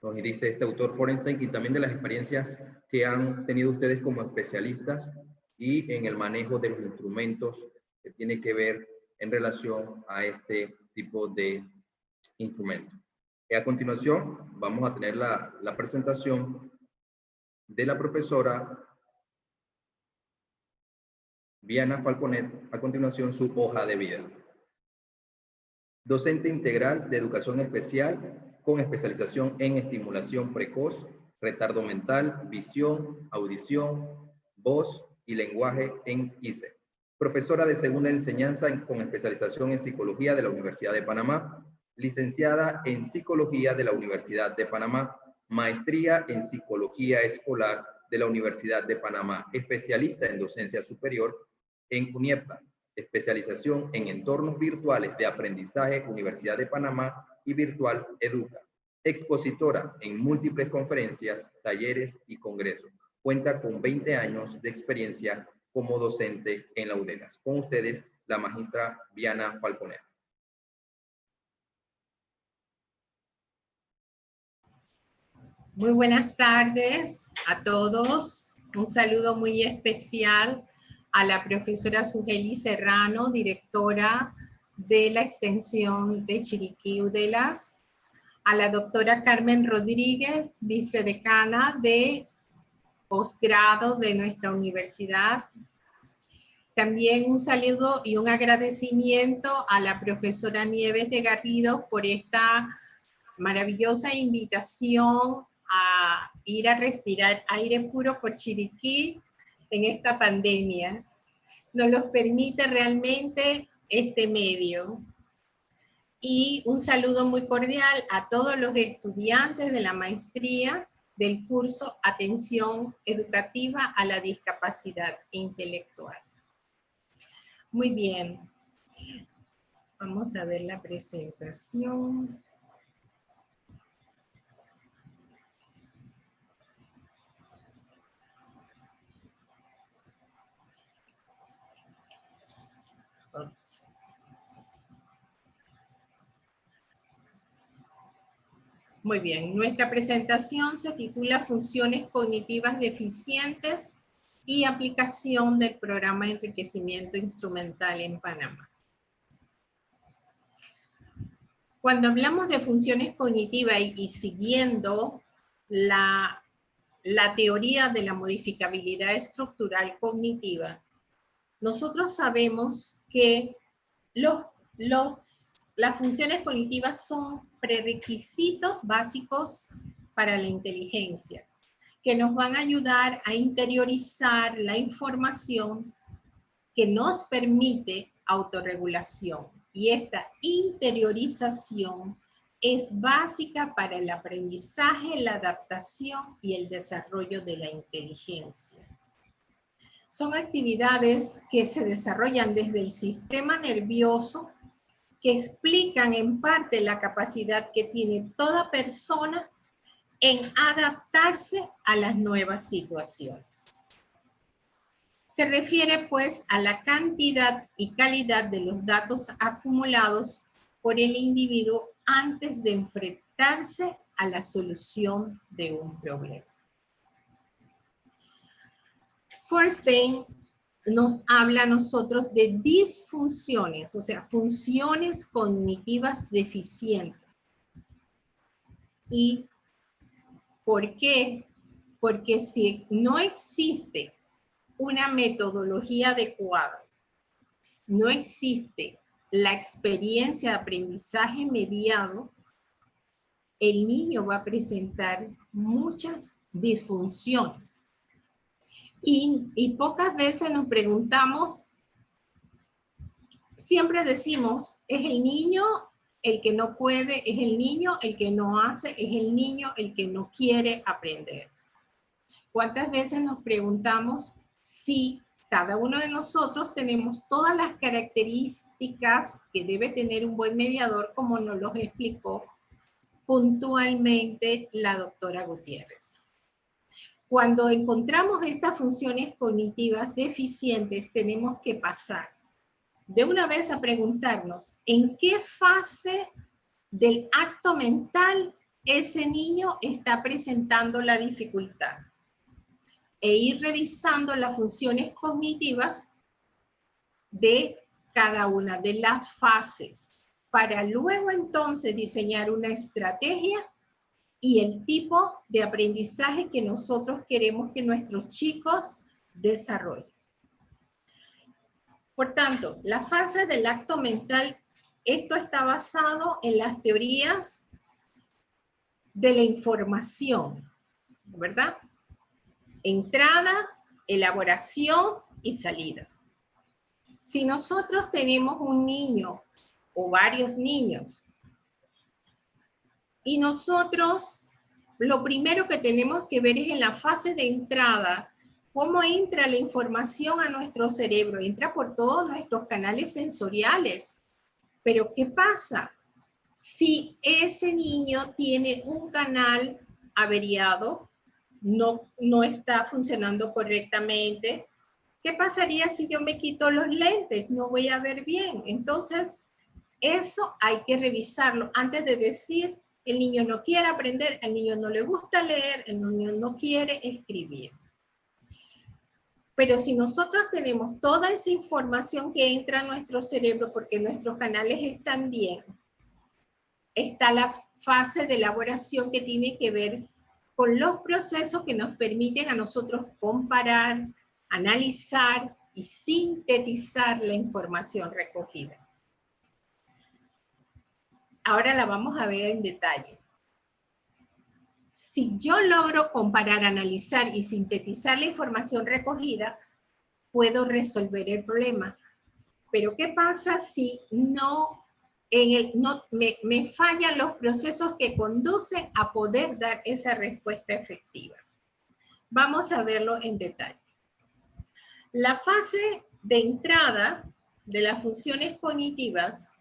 S1: nos dice este autor Forenstein y también de las experiencias que han tenido ustedes como especialistas y en el manejo de los instrumentos que tiene que ver en relación a este tipo de instrumentos. A continuación, vamos a tener la presentación de la profesora Viana Falconet, a continuación su hoja de vida. Docente integral de educación especial con especialización en estimulación precoz, retardo mental, visión, audición, voz y lenguaje en ICE. Profesora de segunda enseñanza con especialización en psicología de la Universidad de Panamá, licenciada en psicología de la Universidad de Panamá, maestría en psicología escolar de la Universidad de Panamá, especialista en docencia superior en UNIEPA, especialización en entornos virtuales de aprendizaje, Universidad de Panamá y Virtual Educa. Expositora en múltiples conferencias, talleres y congresos. Cuenta con 20 años de experiencia como docente en la UDELAS. Con ustedes, la magistra Viana Falconet.
S5: Muy buenas tardes a todos. Un saludo muy especial a la profesora Sugeli Serrano, directora de la extensión de Chiriquí UDELAS, a la doctora Carmen Rodríguez, vicedecana de posgrado de nuestra universidad. También un saludo y un agradecimiento a la profesora Nieves de Garrido por esta maravillosa invitación a ir a respirar aire puro por Chiriquí en esta pandemia. Nos lo permite realmente este medio. Y un saludo muy cordial a todos los estudiantes de la maestría del curso Atención Educativa a la Discapacidad Intelectual. Muy bien. Vamos a ver la presentación. Oops. Muy bien, nuestra presentación se titula Funciones cognitivas deficientes y aplicación del programa de enriquecimiento instrumental en Panamá. Cuando hablamos de funciones cognitivas y siguiendo la teoría de la modificabilidad estructural cognitiva, nosotros sabemos que las funciones cognitivas son prerequisitos básicos para la inteligencia, que nos van a ayudar a interiorizar la información que nos permite autorregulación. Y esta interiorización es básica para el aprendizaje, la adaptación y el desarrollo de la inteligencia. Son actividades que se desarrollan desde el sistema nervioso, que explican en parte la capacidad que tiene toda persona en adaptarse a las nuevas situaciones. Se refiere pues a la cantidad y calidad de los datos acumulados por el individuo antes de enfrentarse a la solución de un problema. Forenstein nos habla a nosotros de disfunciones, o sea, funciones cognitivas deficientes. ¿Y por qué? Porque si no existe una metodología adecuada, no existe la experiencia de aprendizaje mediado, el niño va a presentar muchas disfunciones. Y pocas veces nos preguntamos, siempre decimos, es el niño el que no puede, es el niño el que no hace, es el niño el que no quiere aprender. ¿Cuántas veces nos preguntamos si cada uno de nosotros tenemos todas las características que debe tener un buen mediador, como nos los explicó puntualmente la doctora Gutiérrez? Cuando encontramos estas funciones cognitivas deficientes, tenemos que pasar de una vez a preguntarnos en qué fase del acto mental ese niño está presentando la dificultad e ir revisando las funciones cognitivas de cada una de las fases para luego entonces diseñar una estrategia y el tipo de aprendizaje que nosotros queremos que nuestros chicos desarrollen. Por tanto, la fase del acto mental, esto está basado en las teorías de la información, ¿verdad? Entrada, elaboración y salida. Si nosotros tenemos un niño o varios niños y nosotros lo primero que tenemos que ver es en la fase de entrada, cómo entra la información a nuestro cerebro, entra por todos nuestros canales sensoriales. Pero ¿qué pasa? Si ese niño tiene un canal averiado, no está funcionando correctamente, ¿qué pasaría si yo me quito los lentes? No voy a ver bien. Entonces, eso hay que revisarlo antes de decir, el niño no quiere aprender, al niño no le gusta leer, el niño no quiere escribir. Pero si nosotros tenemos toda esa información que entra a nuestro cerebro porque nuestros canales están bien, está la fase de elaboración que tiene que ver con los procesos que nos permiten a nosotros comparar, analizar y sintetizar la información recogida. Ahora la vamos a ver en detalle. Si yo logro comparar, analizar y sintetizar la información recogida, puedo resolver el problema. Pero ¿qué pasa si me fallan los procesos que conducen a poder dar esa respuesta efectiva? Vamos a verlo en detalle. La fase de entrada de las funciones cognitivas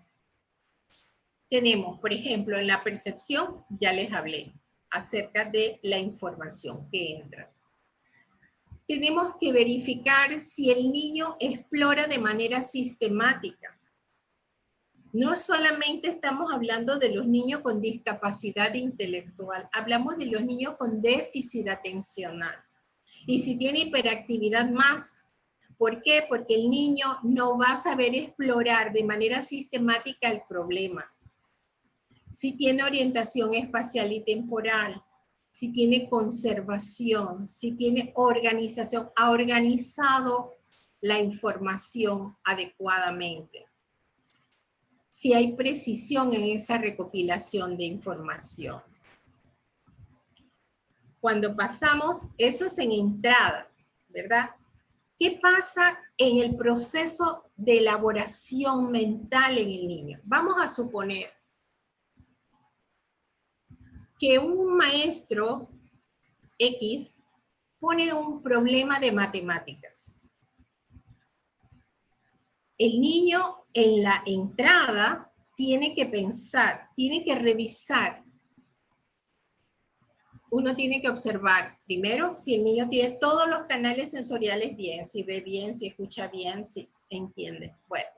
S5: tenemos, por ejemplo, en la percepción, ya les hablé acerca de la información que entra. Tenemos que verificar si el niño explora de manera sistemática. No solamente estamos hablando de los niños con discapacidad intelectual, hablamos de los niños con déficit atencional. Y si tiene hiperactividad más, ¿por qué? Porque el niño no va a saber explorar de manera sistemática el problema. Si tiene orientación espacial y temporal, si tiene conservación, si tiene organización, ha organizado la información adecuadamente. Si hay precisión en esa recopilación de información. Cuando pasamos, eso es en entrada, ¿verdad? ¿Qué pasa en el proceso de elaboración mental en el niño? Vamos a suponer que un maestro X pone un problema de matemáticas. El niño en la entrada tiene que pensar, tiene que revisar. Uno tiene que observar, primero, si el niño tiene todos los canales sensoriales bien, si ve bien, si escucha bien, si entiende. Bueno.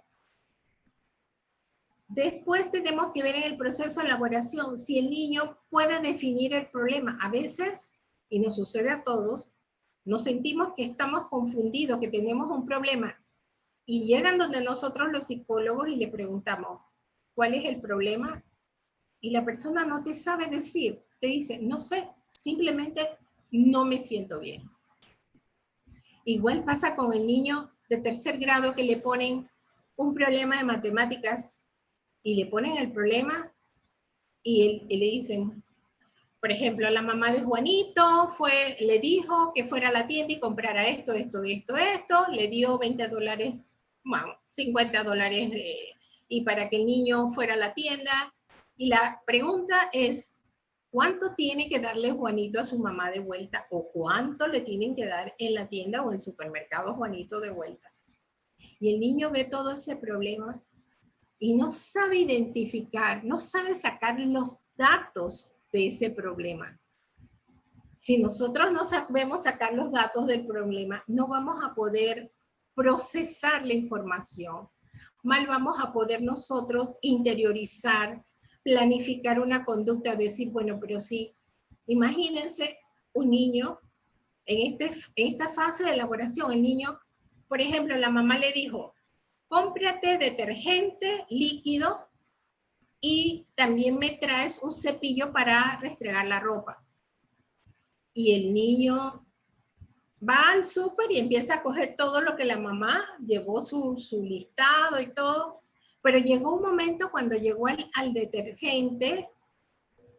S5: Después tenemos que ver en el proceso de elaboración si el niño puede definir el problema. A veces, y nos sucede a todos, nos sentimos que estamos confundidos, que tenemos un problema. Y llegan donde nosotros los psicólogos y le preguntamos, ¿cuál es el problema? Y la persona no te sabe decir, te dice, no sé, simplemente no me siento bien. Igual pasa con el niño de tercer grado que le ponen un problema de matemáticas y le ponen el problema y le dicen, por ejemplo, la mamá de Juanito le dijo que fuera a la tienda y comprara esto, esto, esto, esto, le dio $20, bueno, $50 y para que el niño fuera a la tienda. Y la pregunta es, ¿cuánto tiene que darle Juanito a su mamá de vuelta? ¿O cuánto le tienen que dar en la tienda o en el supermercado Juanito de vuelta? Y el niño ve todo ese problema y no sabe identificar, no sabe sacar los datos de ese problema. Si nosotros no sabemos sacar los datos del problema, no vamos a poder procesar la información. mal vamos a poder nosotros interiorizar, planificar una conducta, decir, bueno, pero sí, imagínense un niño en esta fase de elaboración, el niño, por ejemplo, la mamá le dijo, cómprate detergente líquido y también me traes un cepillo para restregar la ropa. Y el niño va al súper y empieza a coger todo lo que la mamá llevó su listado y todo, pero llegó un momento cuando llegó al detergente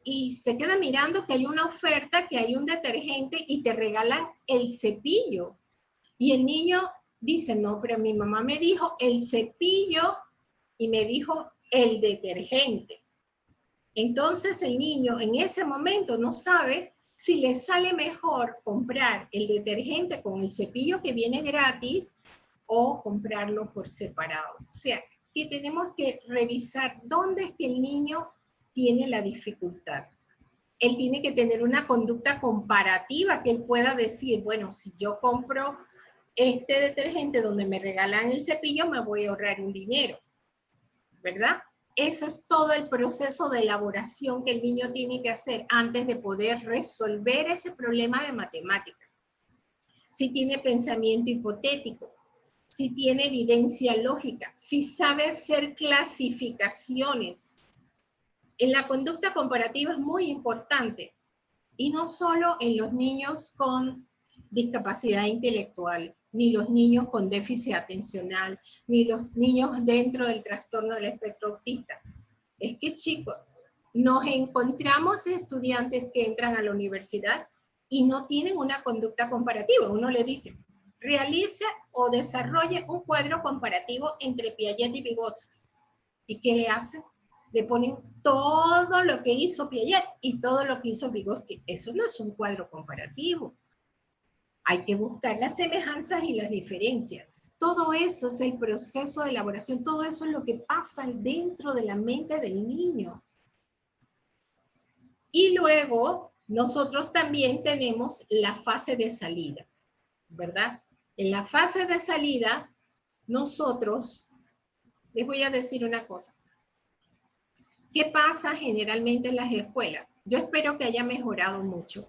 S5: y se queda mirando que hay una oferta, que hay un detergente y te regalan el cepillo. Y el niño dice, no, pero mi mamá me dijo el cepillo y me dijo el detergente. Entonces el niño en ese momento no sabe si le sale mejor comprar el detergente con el cepillo que viene gratis o comprarlo por separado. O sea, que tenemos que revisar dónde es que el niño tiene la dificultad. Él tiene que tener una conducta comparativa que él pueda decir, bueno, si yo compro este detergente donde me regalan el cepillo, me voy a ahorrar un dinero, ¿verdad? Eso es todo el proceso de elaboración que el niño tiene que hacer antes de poder resolver ese problema de matemática. Si tiene pensamiento hipotético, si tiene evidencia lógica, si sabe hacer clasificaciones. En la conducta comparativa es muy importante, y no solo en los niños con discapacidad intelectual, ni los niños con déficit atencional, ni los niños dentro del trastorno del espectro autista. Es que, chicos, nos encontramos estudiantes que entran a la universidad y no tienen una conducta comparativa. Uno le dice, realice o desarrolle un cuadro comparativo entre Piaget y Vygotsky. ¿Y qué le hacen? Le ponen todo lo que hizo Piaget y todo lo que hizo Vygotsky. Eso no es un cuadro comparativo. Hay que buscar las semejanzas y las diferencias. Todo eso es el proceso de elaboración, todo eso es lo que pasa dentro de la mente del niño. Y luego, nosotros también tenemos la fase de salida, ¿verdad? En la fase de salida, nosotros, les voy a decir una cosa. ¿Qué pasa generalmente en las escuelas? Yo espero que haya mejorado mucho.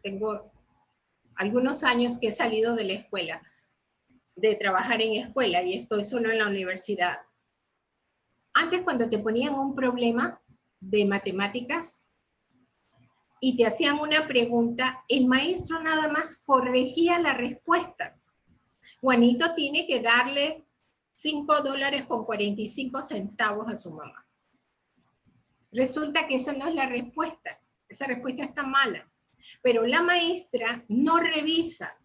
S5: Tengo algunos años que he salido de la escuela, de trabajar en escuela, y estoy solo en la universidad. Antes, cuando te ponían un problema de matemáticas y te hacían una pregunta, el maestro nada más corregía la respuesta. Juanito tiene que darle $5.45 a su mamá. Resulta que esa no es la respuesta. Esa respuesta está mala. Pero la maestra no revisa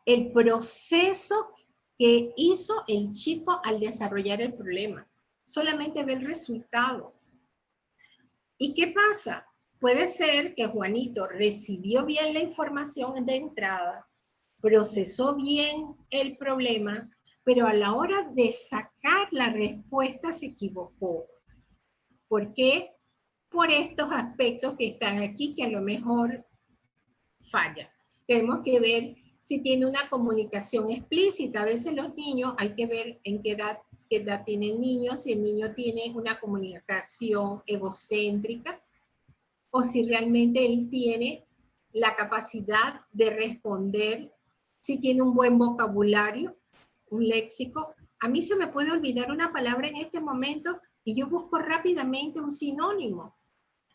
S5: el proceso que hizo el chico al desarrollar el problema. Solamente ve el resultado. ¿Y qué pasa? Puede ser que Juanito recibió bien la información de entrada, procesó bien el problema, pero a la hora de sacar la respuesta se equivocó. ¿Por qué? Por estos aspectos que están aquí que a lo mejor falla. Tenemos que ver si tiene una comunicación explícita. A veces los niños, hay que ver en qué edad tiene el niño, si el niño tiene una comunicación egocéntrica o si realmente él tiene la capacidad de responder, si tiene un buen vocabulario, un léxico. A mí se me puede olvidar una palabra en este momento y yo busco rápidamente un sinónimo.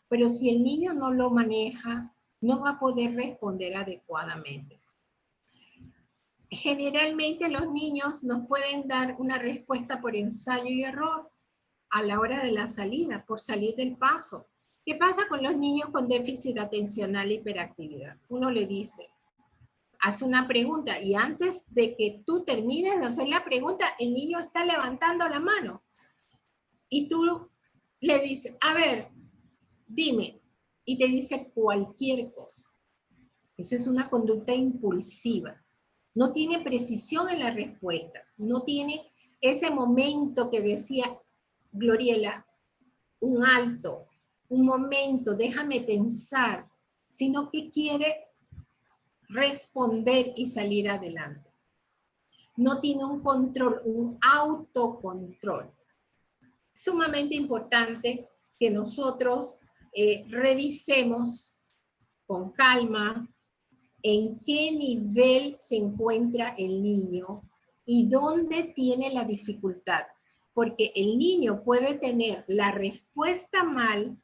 S5: Pero si el niño no lo maneja, no va a poder responder adecuadamente. Generalmente los niños nos pueden dar una respuesta por ensayo y error a la hora de la salida, por salir del paso. ¿Qué pasa con los niños con déficit atencional e hiperactividad? Uno le dice, haz una pregunta y antes de que tú termines de hacer la pregunta, el niño está levantando la mano. Y tú le dices, a ver, dime, y te dice cualquier cosa. Esa es una conducta impulsiva. No tiene precisión en la respuesta. No tiene ese momento que decía Gloriela, un alto, un momento, déjame pensar, sino que quiere responder y salir adelante. no tiene un control, un autocontrol. Sumamente importante que nosotros revisemos con calma en qué nivel se encuentra el niño y dónde tiene la dificultad. Porque el niño puede tener la respuesta mal,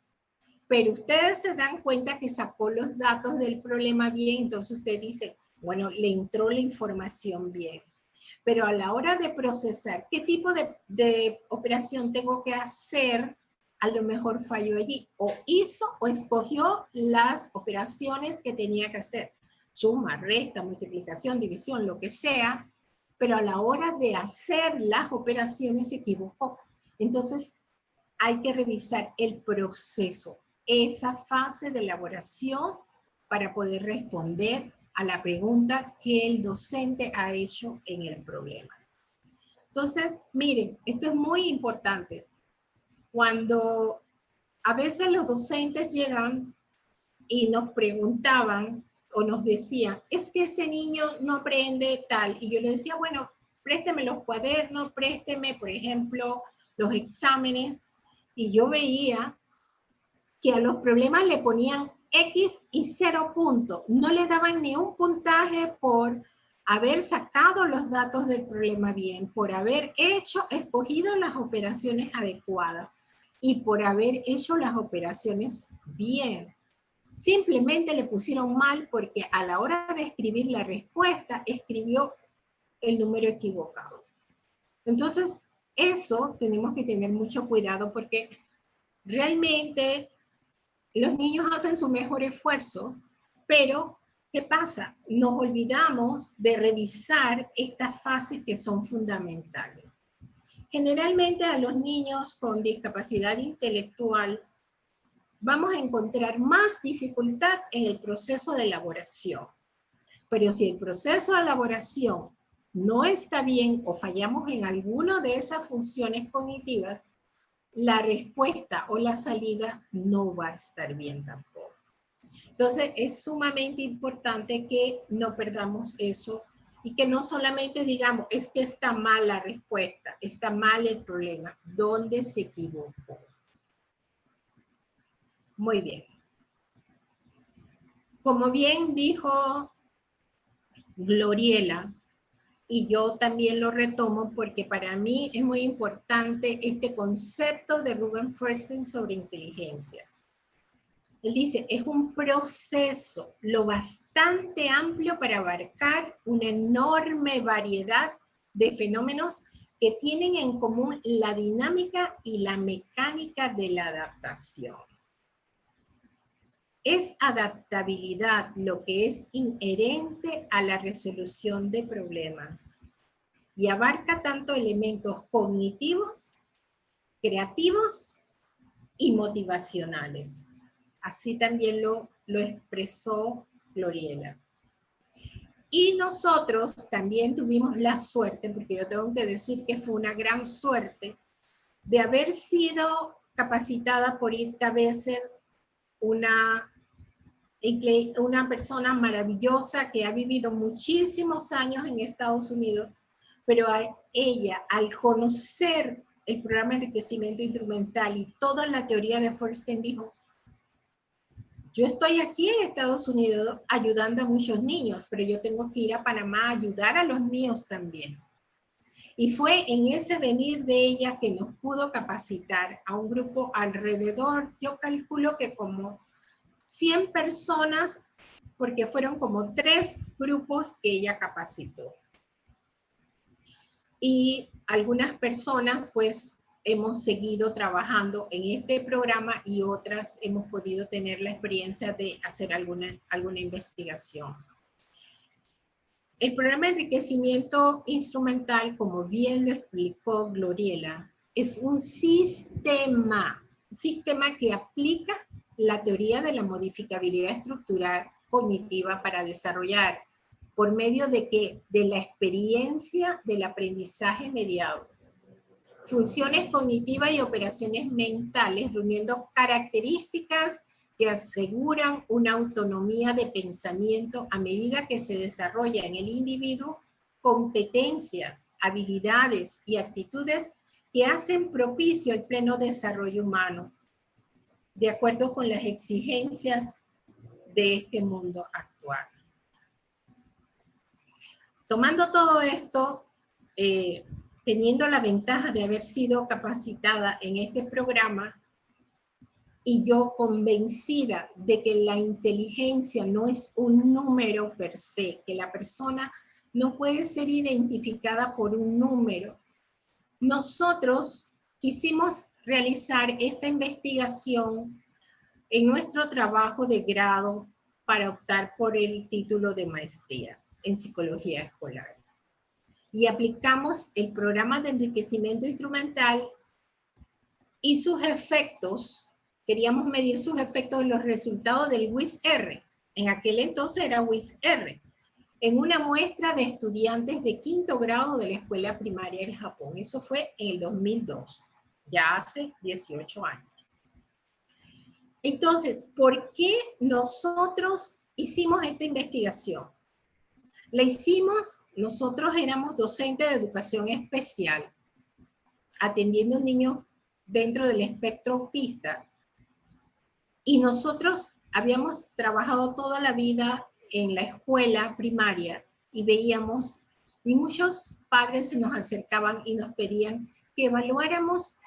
S5: pero ustedes se dan cuenta que sacó los datos del problema bien, entonces usted dice, bueno, le entró la información bien. Pero a la hora de procesar, ¿qué tipo de operación tengo que hacer? A lo mejor falló allí, o hizo o escogió las operaciones que tenía que hacer. Suma, resta, multiplicación, división, lo que sea, pero a la hora de hacer las operaciones se equivocó. Entonces, hay que revisar el proceso, esa fase de elaboración para poder responder a la pregunta que el docente ha hecho en el problema. Entonces, miren, esto es muy importante. Cuando a veces los docentes llegan y nos preguntaban o nos decían, es que ese niño no aprende tal. Y yo le decía, bueno, présteme los cuadernos, présteme, por ejemplo, los exámenes. Y yo veía que a los problemas le ponían X y 0 puntos. No le daban ni un puntaje por haber sacado los datos del problema bien, por haber escogido las operaciones adecuadas y por haber hecho las operaciones bien. Simplemente le pusieron mal porque a la hora de escribir la respuesta, escribió el número equivocado. Entonces, eso tenemos que tener mucho cuidado porque realmente los niños hacen su mejor esfuerzo, pero ¿qué pasa? Nos olvidamos de revisar estas fases que son fundamentales. Generalmente a los niños con discapacidad intelectual vamos a encontrar más dificultad en el proceso de elaboración. Pero si el proceso de elaboración no está bien o fallamos en alguna de esas funciones cognitivas, la respuesta o la salida no va a estar bien tampoco. Entonces, es sumamente importante que no perdamos eso y que no solamente digamos, es que está mal la respuesta, está mal el problema, ¿dónde se equivocó? Muy bien. Como bien dijo Gloriela, y yo también lo retomo porque para mí es muy importante este concepto de Ruben Feuerstein sobre inteligencia. Él dice, es un proceso lo bastante amplio para abarcar una enorme variedad de fenómenos que tienen en común la dinámica y la mecánica de la adaptación. Es adaptabilidad lo que es inherente a la resolución de problemas y abarca tanto elementos cognitivos, creativos y motivacionales. Así también lo expresó Gloriela. Y nosotros también tuvimos la suerte, porque yo tengo que decir que fue una gran suerte, de haber sido capacitada por Itka Besser, una persona maravillosa que ha vivido muchísimos años en Estados Unidos, pero ella, al conocer el programa de enriquecimiento instrumental y toda la teoría de Feuerstein, dijo, yo estoy aquí en Estados Unidos ayudando a muchos niños, pero yo tengo que ir a Panamá a ayudar a los míos también. Y fue en ese venir de ella que nos pudo capacitar a un grupo alrededor, yo calculo que como 100 personas, porque fueron como 3 grupos que ella capacitó. Y algunas personas pues hemos seguido trabajando en este programa y otras hemos podido tener la experiencia de hacer alguna investigación. El programa de enriquecimiento instrumental, como bien lo explicó Gloriela, es un sistema que aplica la teoría de la modificabilidad estructural cognitiva para desarrollar por medio de la experiencia del aprendizaje mediado, funciones cognitivas y operaciones mentales, reuniendo características que aseguran una autonomía de pensamiento a medida que se desarrolla en el individuo competencias, habilidades y actitudes que hacen propicio el pleno desarrollo humano, de acuerdo con las exigencias de este mundo actual. Tomando todo esto, teniendo la ventaja de haber sido capacitada en este programa, y yo convencida de que la inteligencia no es un número per se, que la persona no puede ser identificada por un número, nosotros quisimos realizar esta investigación en nuestro trabajo de grado para optar por el título de maestría en psicología escolar. Y aplicamos el programa de enriquecimiento instrumental y sus efectos. Queríamos medir sus efectos en los resultados del WIS-R. En aquel entonces era WIS-R. En una muestra de estudiantes de 5º grado de la escuela primaria en Japón. Eso fue en el 2002, ya hace 18 años. Entonces, ¿por qué nosotros hicimos esta investigación? La hicimos, nosotros éramos docentes de educación especial, atendiendo niños dentro del espectro autista, y nosotros habíamos trabajado toda la vida en la escuela primaria y veíamos, y muchos padres se nos acercaban y nos pedían que evaluáramos,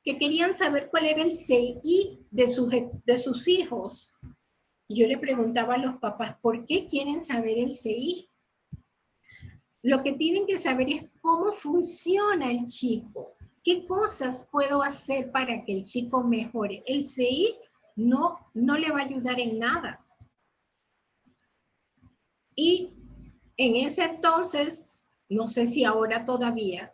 S5: que querían saber cuál era el CI de sus hijos. Y yo le preguntaba a los papás, ¿por qué quieren saber el CI? Lo que tienen que saber es cómo funciona el chico. ¿Qué cosas puedo hacer para que el chico mejore? El CI no le va a ayudar en nada. Y en ese entonces, no sé si ahora todavía,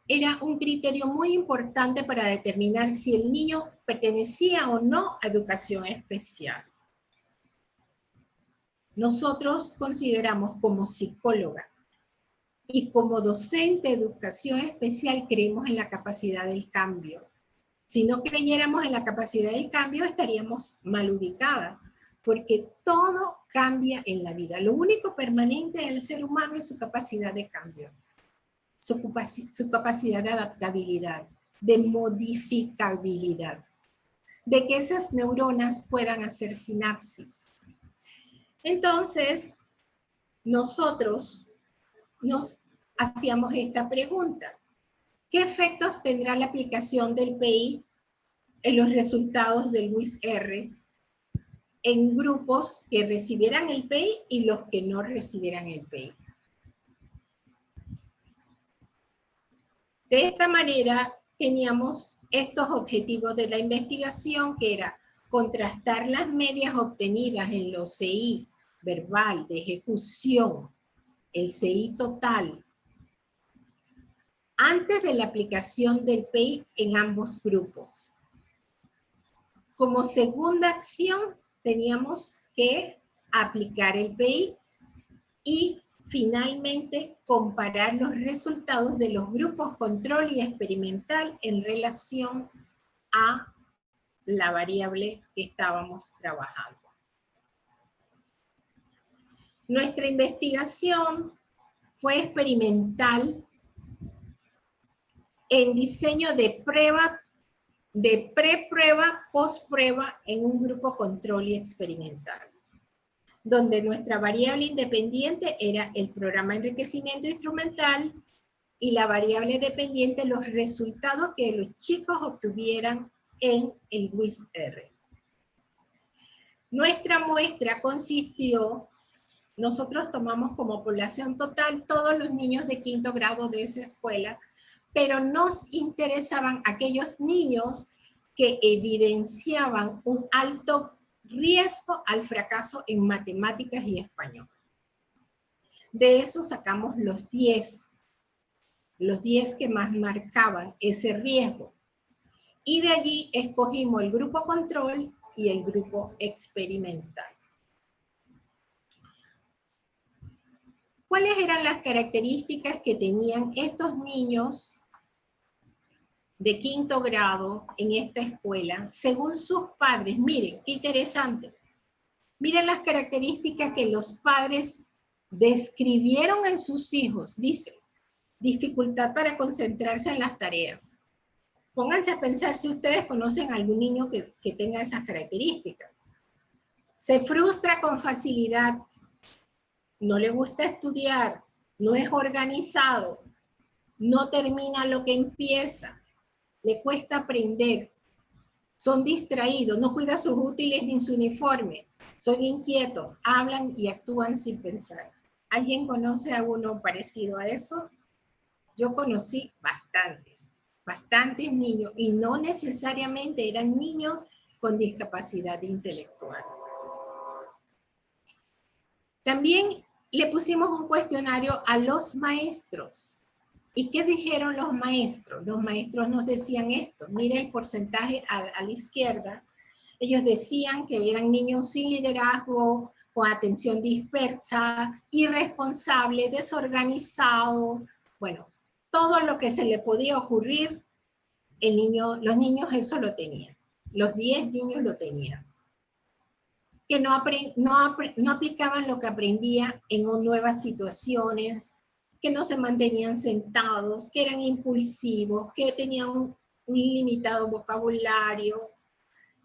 S5: era un criterio muy importante para determinar si el niño pertenecía o no a educación especial. Nosotros consideramos como psicóloga y como docente de educación especial creemos en la capacidad del cambio. Si no creyéramos en la capacidad del cambio, estaríamos mal ubicadas, porque todo cambia en la vida. Lo único permanente en el ser humano es su capacidad de cambio, su capacidad de adaptabilidad, de modificabilidad, de que esas neuronas puedan hacer sinapsis. Entonces, nosotros nos hacíamos esta pregunta. ¿Qué efectos tendrá la aplicación del PI en los resultados del WIS-R en grupos que recibieran el PI y los que no recibieran el PI? De esta manera teníamos estos objetivos de la investigación, que era contrastar las medias obtenidas en los CI verbal, de ejecución, el CI total, antes de la aplicación del PI en ambos grupos. Como segunda acción, teníamos que aplicar el PI y finalmente comparar los resultados de los grupos control y experimental en relación a la variable que estábamos trabajando. Nuestra investigación fue experimental en diseño de prueba, de preprueba, postprueba en un grupo control y experimental, donde nuestra variable independiente era el programa de enriquecimiento instrumental y la variable dependiente los resultados que los chicos obtuvieran en el WIS-R. Nuestra muestra consistió, nosotros tomamos como población total todos los niños de 5º grado de esa escuela, pero nos interesaban aquellos niños que evidenciaban un alto riesgo al fracaso en matemáticas y español. De eso sacamos los 10 que más marcaban ese riesgo. Y de allí escogimos el grupo control y el grupo experimental. ¿Cuáles eran las características que tenían estos niños de 5º grado en esta escuela según sus padres? Miren, qué interesante. Miren las características que los padres describieron en sus hijos, dice, dificultad para concentrarse en las tareas. Pónganse a pensar si ustedes conocen a algún niño que tenga esas características. Se frustra con facilidad, no le gusta estudiar, no es organizado, no termina lo que empieza, le cuesta aprender, son distraídos, no cuidan sus útiles ni su uniforme, son inquietos, hablan y actúan sin pensar. ¿Alguien conoce a uno parecido a eso? Yo conocí bastantes niños, y no necesariamente eran niños con discapacidad intelectual. También le pusimos un cuestionario a los maestros. ¿Y qué dijeron los maestros? Los maestros nos decían esto. Mire el porcentaje a la izquierda. Ellos decían que eran niños sin liderazgo, con atención dispersa, irresponsable, desorganizado. Bueno, todo lo que se le podía ocurrir, los niños eso lo tenían. Los 10 niños lo tenían. Que no aplicaban lo que aprendía en nuevas situaciones, que no se mantenían sentados, que eran impulsivos, que tenían un limitado vocabulario,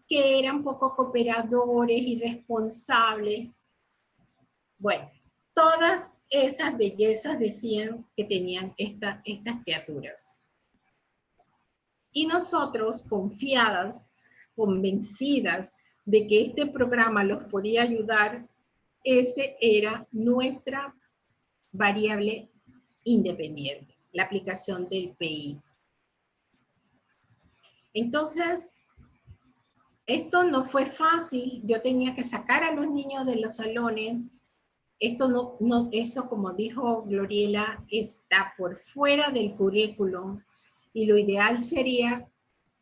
S5: que eran poco cooperadores, irresponsables. Bueno, todas esas bellezas decían que tenían estas criaturas. Y nosotros, confiadas, convencidas de que este programa los podía ayudar, ese era nuestra variable independiente, la aplicación del PI. Entonces, esto no fue fácil. Yo tenía que sacar a los niños de los salones. Eso, como dijo Gloriela, está por fuera del currículum. Y lo ideal sería,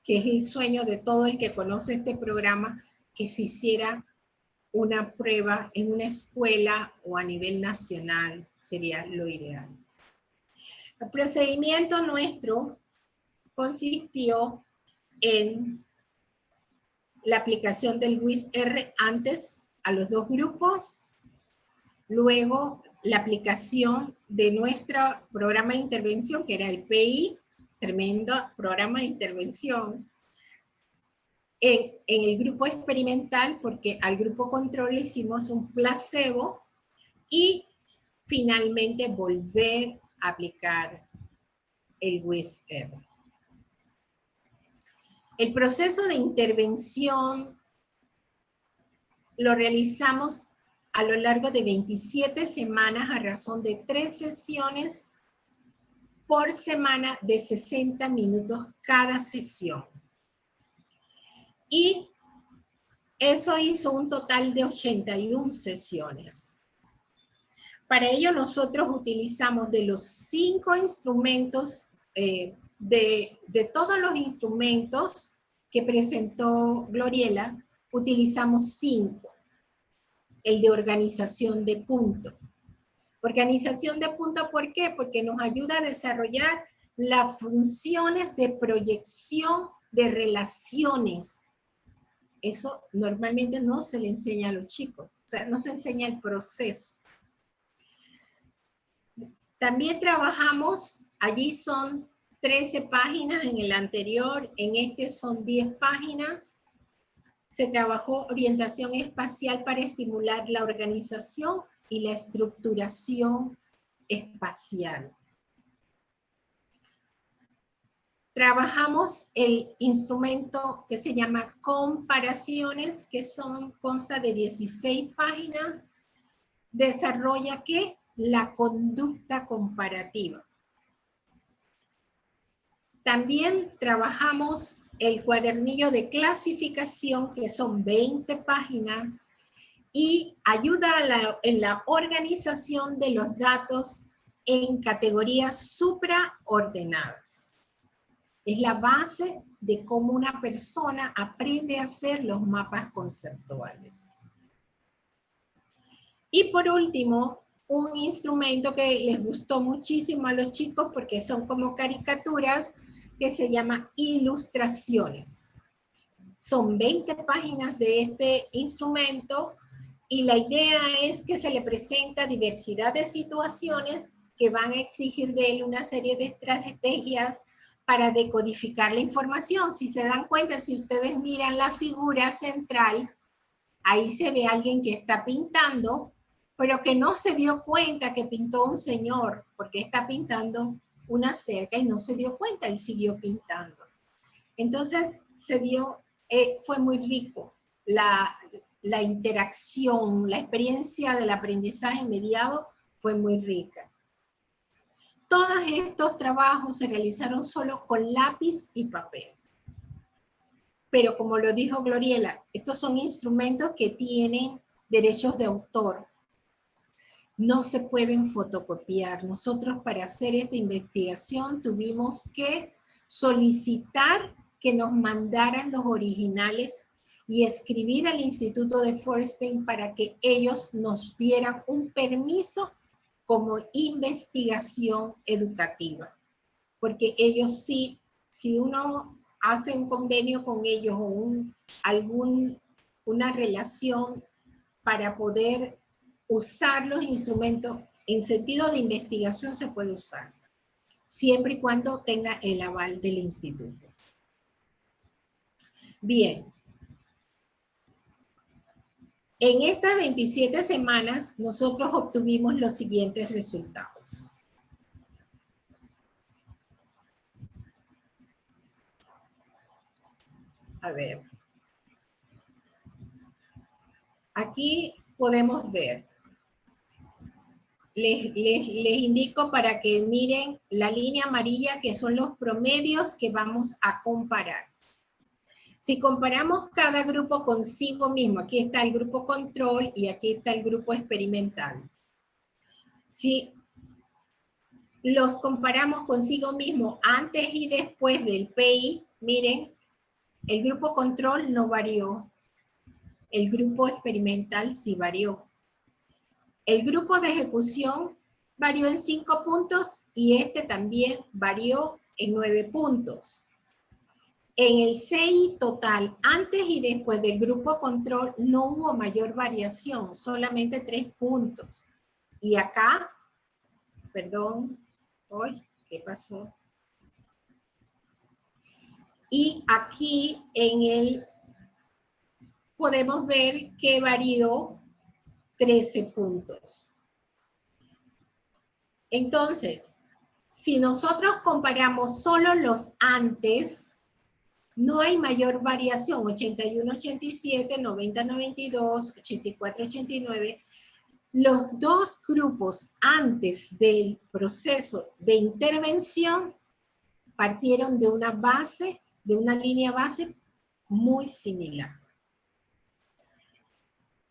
S5: que es el sueño de todo el que conoce este programa, que se hiciera una prueba en una escuela o a nivel nacional, sería lo ideal. El procedimiento nuestro consistió en la aplicación del WIS-R antes a los 2 grupos, luego la aplicación de nuestro programa de intervención, que era el PI, tremendo programa de intervención, en el grupo experimental, porque al grupo control le hicimos un placebo, y finalmente volver a aplicar el WIS-R. El proceso de intervención lo realizamos a lo largo de 27 semanas a razón de 3 sesiones por semana de 60 minutos cada sesión. Y eso hizo un total de 81 sesiones. Para ello nosotros utilizamos de los 5 instrumentos, de todos los instrumentos que presentó Gloriela, utilizamos 5. El de organización de punto. Organización de punto, ¿por qué? Porque nos ayuda a desarrollar las funciones de proyección de relaciones. Eso normalmente no se le enseña a los chicos, o sea, no se enseña el proceso. También trabajamos, allí son 13 páginas en el anterior, en este son 10 páginas. Se trabajó orientación espacial para estimular la organización y la estructuración espacial. Trabajamos el instrumento que se llama comparaciones, que consta de 16 páginas. Desarrolla ¿qué? La conducta comparativa. También trabajamos el cuadernillo de clasificación, que son 20 páginas, y ayuda en la organización de los datos en categorías supraordenadas. Es la base de cómo una persona aprende a hacer los mapas conceptuales. Y por último, un instrumento que les gustó muchísimo a los chicos porque son como caricaturas, que se llama ilustraciones. Son 20 páginas de este instrumento Y la idea es que se le presenta diversidad de situaciones que van a exigir de él una serie de estrategias para decodificar la información. Si se dan cuenta, si ustedes miran la figura central, ahí se ve a alguien que está pintando, pero que no se dio cuenta que pintó un señor, porque está pintando una cerca y no se dio cuenta, él siguió pintando. Entonces fue muy rico la interacción, la experiencia del aprendizaje mediado fue muy rica. Todos estos trabajos se realizaron solo con lápiz y papel. Pero como lo dijo Gloriela, estos son instrumentos que tienen derechos de autor. No se pueden fotocopiar. Nosotros para hacer esta investigación tuvimos que solicitar que nos mandaran los originales y escribir al Instituto de Feuerstein para que ellos nos dieran un permiso como investigación educativa. Porque ellos sí, si uno hace un convenio con ellos o una relación para poder usar los instrumentos en sentido de investigación, se puede usar, siempre y cuando tenga el aval del instituto. Bien. En estas 27 semanas, nosotros obtuvimos los siguientes resultados. A ver. Aquí podemos ver. Les indico para que miren la línea amarilla, que son los promedios que vamos a comparar. Si comparamos cada grupo consigo mismo, aquí está el grupo control y aquí está el grupo experimental. Si los comparamos consigo mismo antes y después del PI, miren, el grupo control no varió. El grupo experimental sí varió. El grupo de ejecución varió en 5 puntos y este también varió en 9 puntos. En el CI total, antes y después del grupo control, no hubo mayor variación, solamente 3 puntos. Y acá, perdón, uy, ¿qué pasó? Y aquí podemos ver que varió 13 puntos. Entonces, si nosotros comparamos solo los antes, no hay mayor variación, 81-87, 90-92, 84-89. Los dos grupos antes del proceso de intervención partieron de una base, de una línea base muy similar.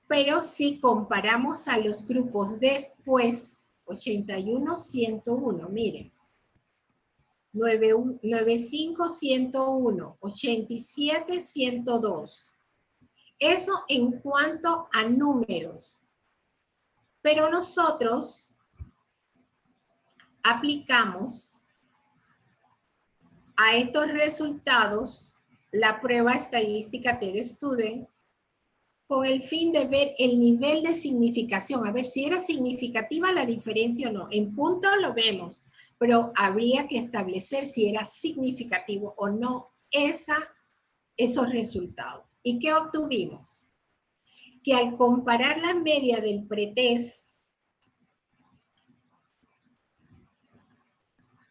S5: Pero si comparamos a los grupos después, 81-101, miren. 95-101, 87-102. Eso en cuanto a números. Pero nosotros aplicamos a estos resultados la prueba estadística TED-Student con el fin de ver el nivel de significación, a ver si era significativa la diferencia o no. En punto lo vemos, pero habría que establecer si era significativo o no esos resultados. ¿Y qué obtuvimos? Que al comparar la media del pretest,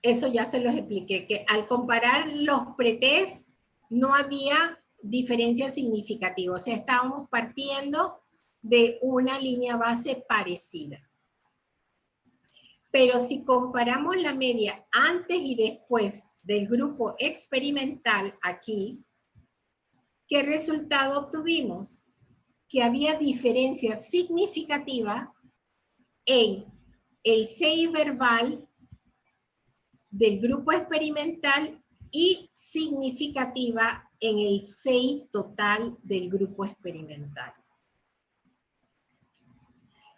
S5: eso ya se los expliqué, que al comparar los pretest no había diferencia significativa, o sea, estábamos partiendo de una línea base parecida. Pero si comparamos la media antes y después del grupo experimental aquí, ¿qué resultado obtuvimos? Que había diferencia significativa en el CI verbal del grupo experimental y significativa en el CI total del grupo experimental.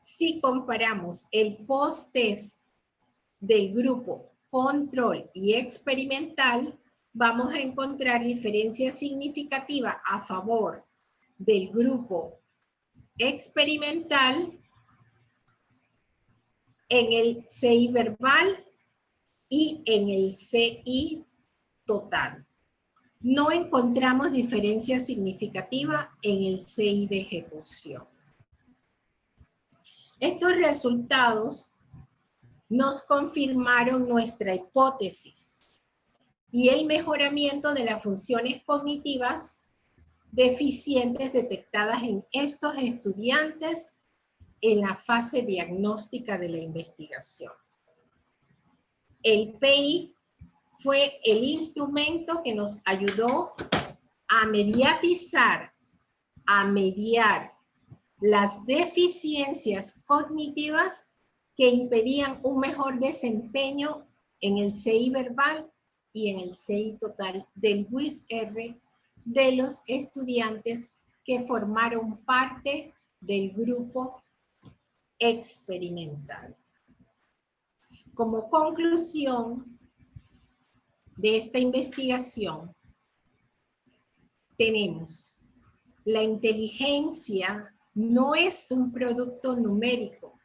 S5: Si comparamos el post-test del grupo control y experimental, vamos a encontrar diferencia significativa a favor del grupo experimental, en el CI verbal y en el CI total. No encontramos diferencia significativa en el CI de ejecución. Estos resultados nos confirmaron nuestra hipótesis y el mejoramiento de las funciones cognitivas deficientes detectadas en estos estudiantes en la fase diagnóstica de la investigación. El PI fue el instrumento que nos ayudó a mediatizar, a mediar las deficiencias cognitivas que impedían un mejor desempeño en el CI verbal y en el CI total del WIS-R de los estudiantes que formaron parte del grupo experimental. Como conclusión de esta investigación, tenemos la inteligencia no es un producto numérico,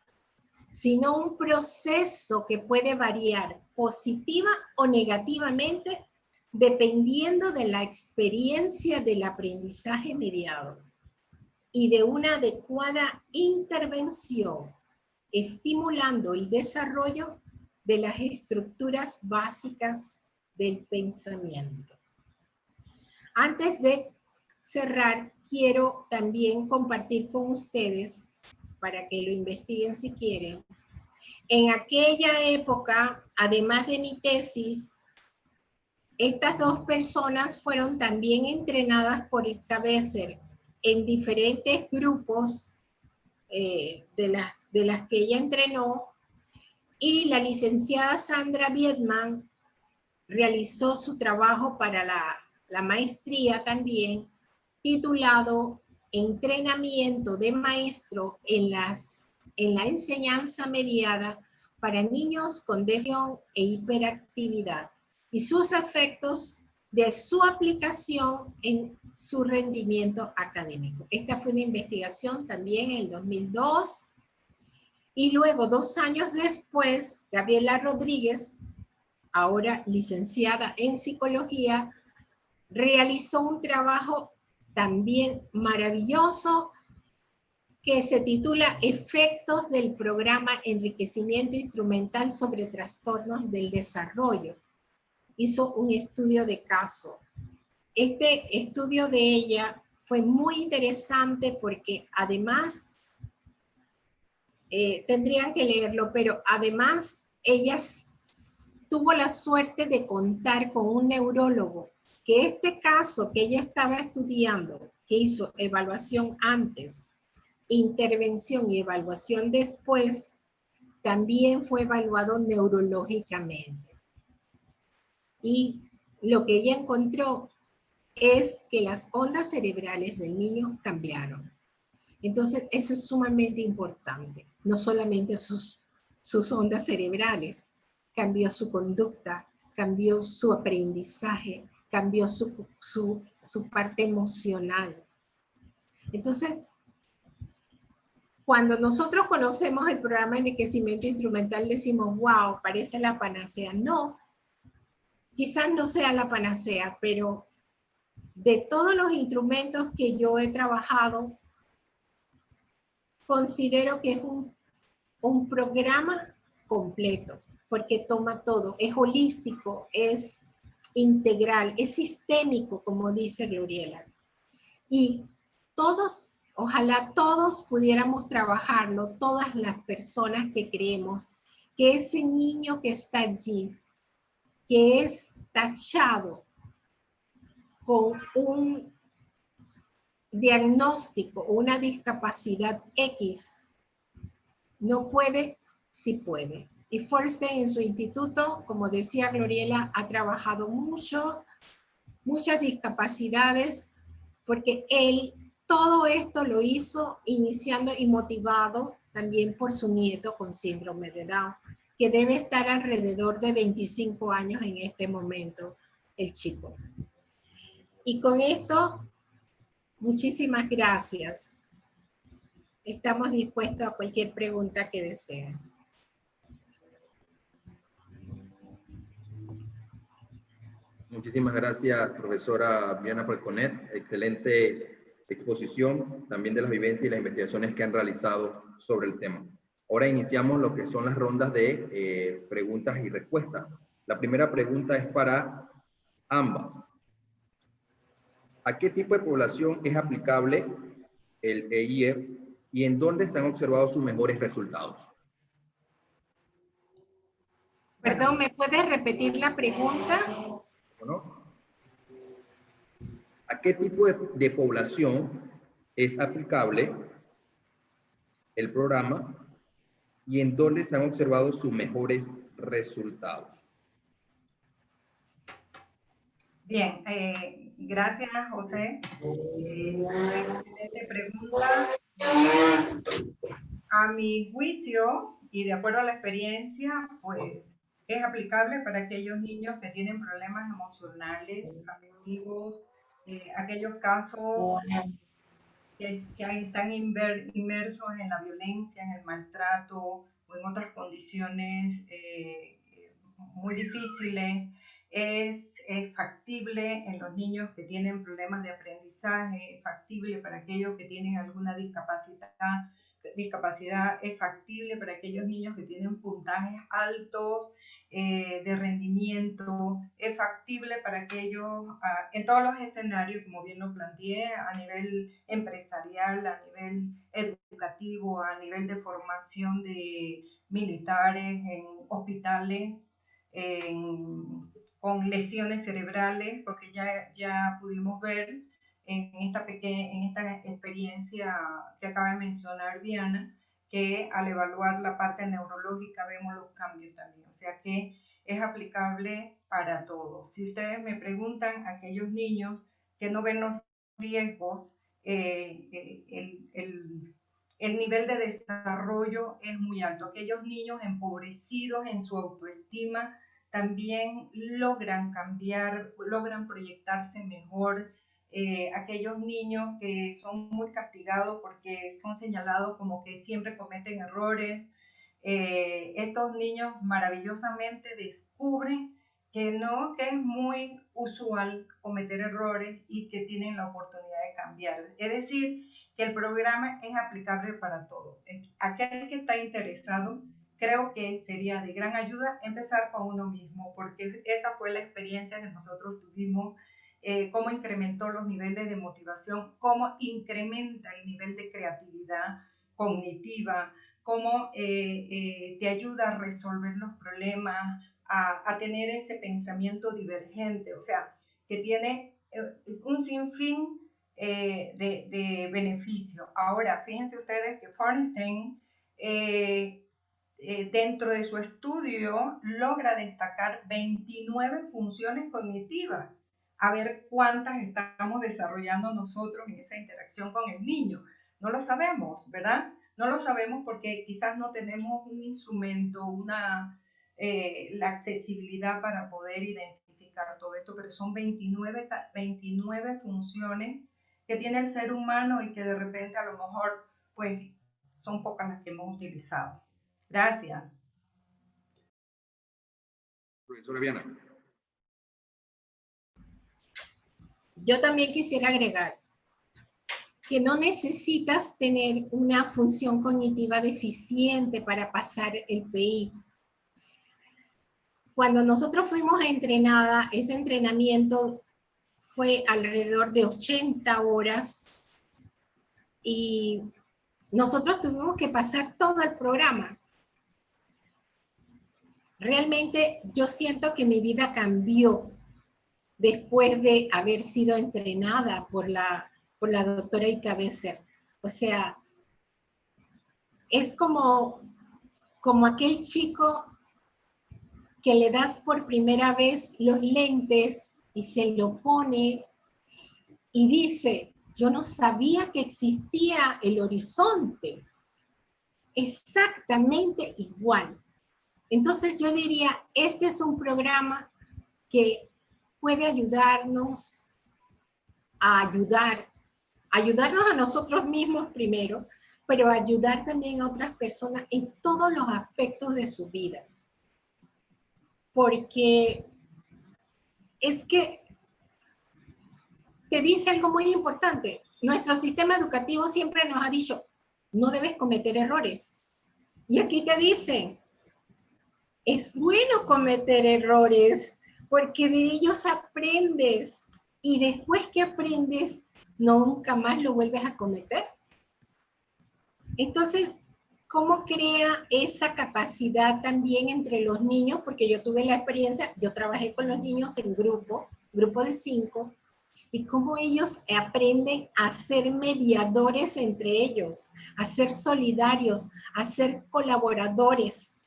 S5: sino un proceso que puede variar positiva o negativamente dependiendo de la experiencia del aprendizaje mediado y de una adecuada intervención, estimulando el desarrollo de las estructuras básicas del pensamiento. Antes de cerrar, quiero también compartir con ustedes, para que lo investiguen si quieren. En aquella época, además de mi tesis, estas dos personas fueron también entrenadas por el Cabezzer en diferentes grupos de las que ella entrenó, y la licenciada Sandra Biedman realizó su trabajo para la maestría también, titulado Entrenamiento de Maestro en la enseñanza mediada para niños con déficit e hiperactividad y sus efectos de su aplicación en su rendimiento académico. Esta fue una investigación también en el 2002. Y luego, 2 años después, Gabriela Rodríguez, ahora licenciada en psicología, realizó un trabajo también maravilloso que se titula Efectos del programa Enriquecimiento Instrumental sobre Trastornos del Desarrollo. Hizo un estudio de caso. Este estudio de ella fue muy interesante porque además, tendrían que leerlo, pero además ella tuvo la suerte de contar con un neurólogo que este caso que ella estaba estudiando, que hizo evaluación antes, intervención y evaluación después, también fue evaluado neurológicamente. Y lo que ella encontró es que las ondas cerebrales del niño cambiaron. Entonces, eso es sumamente importante. No solamente sus ondas cerebrales, cambió su conducta, cambió su aprendizaje, cambió su parte emocional. Entonces, cuando nosotros conocemos el programa de enriquecimiento instrumental, decimos, wow, parece la panacea. No, quizás no sea la panacea, pero de todos los instrumentos que yo he trabajado, considero que es un programa completo, porque toma todo, es holístico, es integral, es sistémico, como dice Gloriela. Y todos, ojalá todos pudiéramos trabajarlo, todas las personas que creemos que ese niño que está allí, que es tachado con un diagnóstico o una discapacidad X, no puede, sí puede. Y Forsten en su instituto, como decía Gloriela, ha trabajado mucho, muchas discapacidades, porque él todo esto lo hizo iniciando y motivado también por su nieto con síndrome de Down, que debe estar alrededor de 25 años en este momento, el chico. Y con esto, muchísimas gracias. estamos dispuestos a cualquier pregunta que deseen.
S1: Muchísimas gracias, profesora Viana Falconet. Excelente exposición también de las vivencias y las investigaciones que han realizado sobre el tema. Ahora iniciamos lo que son las rondas de preguntas y respuestas. La primera pregunta es para ambas. ¿A qué tipo de población es aplicable el EIE y en dónde se han observado sus mejores resultados?
S5: Perdón, ¿me puedes repetir la pregunta?
S1: ¿No? ¿A qué tipo de población es aplicable el programa y en dónde se han observado sus mejores resultados?
S4: Bien, gracias, José. Excelente pregunta. A mi juicio, y de acuerdo a la experiencia, pues es aplicable para aquellos niños que tienen problemas emocionales, afectivos, aquellos casos que están inmersos en la violencia, en el maltrato o en otras condiciones muy difíciles. Es factible en los niños que tienen problemas de aprendizaje, es factible para aquellos que tienen alguna discapacidad, es factible para aquellos niños que tienen puntajes altos de rendimiento, es factible para aquellos, en todos los escenarios, como bien lo planteé, a nivel empresarial, a nivel educativo, a nivel de formación de militares, en hospitales, con lesiones cerebrales, porque ya pudimos ver en esta experiencia que acaba de mencionar Diana, que al evaluar la parte neurológica vemos los cambios también, o sea que es aplicable para todos. Si ustedes me preguntan, aquellos niños que no ven los riesgos, el nivel de desarrollo es muy alto. Aquellos niños empobrecidos en su autoestima también logran cambiar, logran proyectarse mejor. Aquellos niños que son muy castigados porque son señalados como que siempre cometen errores, estos niños maravillosamente descubren que es muy usual cometer errores y que tienen la oportunidad de cambiar. Es decir, que el programa es aplicable para todos. Aquel que está interesado, creo que sería de gran ayuda empezar con uno mismo, porque esa fue la experiencia que nosotros tuvimos, cómo incrementó los niveles de motivación, cómo incrementa el nivel de creatividad cognitiva, cómo te ayuda a resolver los problemas, a tener ese pensamiento divergente, o sea, que tiene un sinfín de beneficio. Ahora, fíjense ustedes que Feinstein, dentro de su estudio, logra destacar 29 funciones cognitivas. A ver cuántas estamos desarrollando nosotros en esa interacción con el niño. No lo sabemos, ¿verdad? No lo sabemos porque quizás no tenemos un instrumento, la accesibilidad para poder identificar todo esto, pero son 29 funciones que tiene el ser humano y que de repente a lo mejor pues son pocas las que hemos utilizado. Gracias.
S1: Profesora Viana.
S5: Yo también quisiera agregar que no necesitas tener una función cognitiva deficiente para pasar el PI. Cuando nosotros fuimos a entrenada, ese entrenamiento fue alrededor de 80 horas y nosotros tuvimos que pasar todo el programa. Realmente yo siento que mi vida cambió después de haber sido entrenada por la doctora Ika Besser. O sea, es como aquel chico que le das por primera vez los lentes y se lo pone y dice, yo no sabía que existía el horizonte. Exactamente igual. Entonces yo diría, este es un programa que puede ayudarnos a ayudarnos a nosotros mismos primero, pero ayudar también a otras personas en todos los aspectos de su vida. Porque es que te dice algo muy importante. Nuestro sistema educativo siempre nos ha dicho, no debes cometer errores. Y aquí te dicen, es bueno cometer errores, porque de ellos aprendes. Y después que aprendes, nunca más lo vuelves a cometer. Entonces, ¿cómo crea esa capacidad también entre los niños? Porque yo tuve la experiencia, yo trabajé con los niños en grupo de 5, y cómo ellos aprenden a ser mediadores entre ellos, a ser solidarios, a ser colaboradores,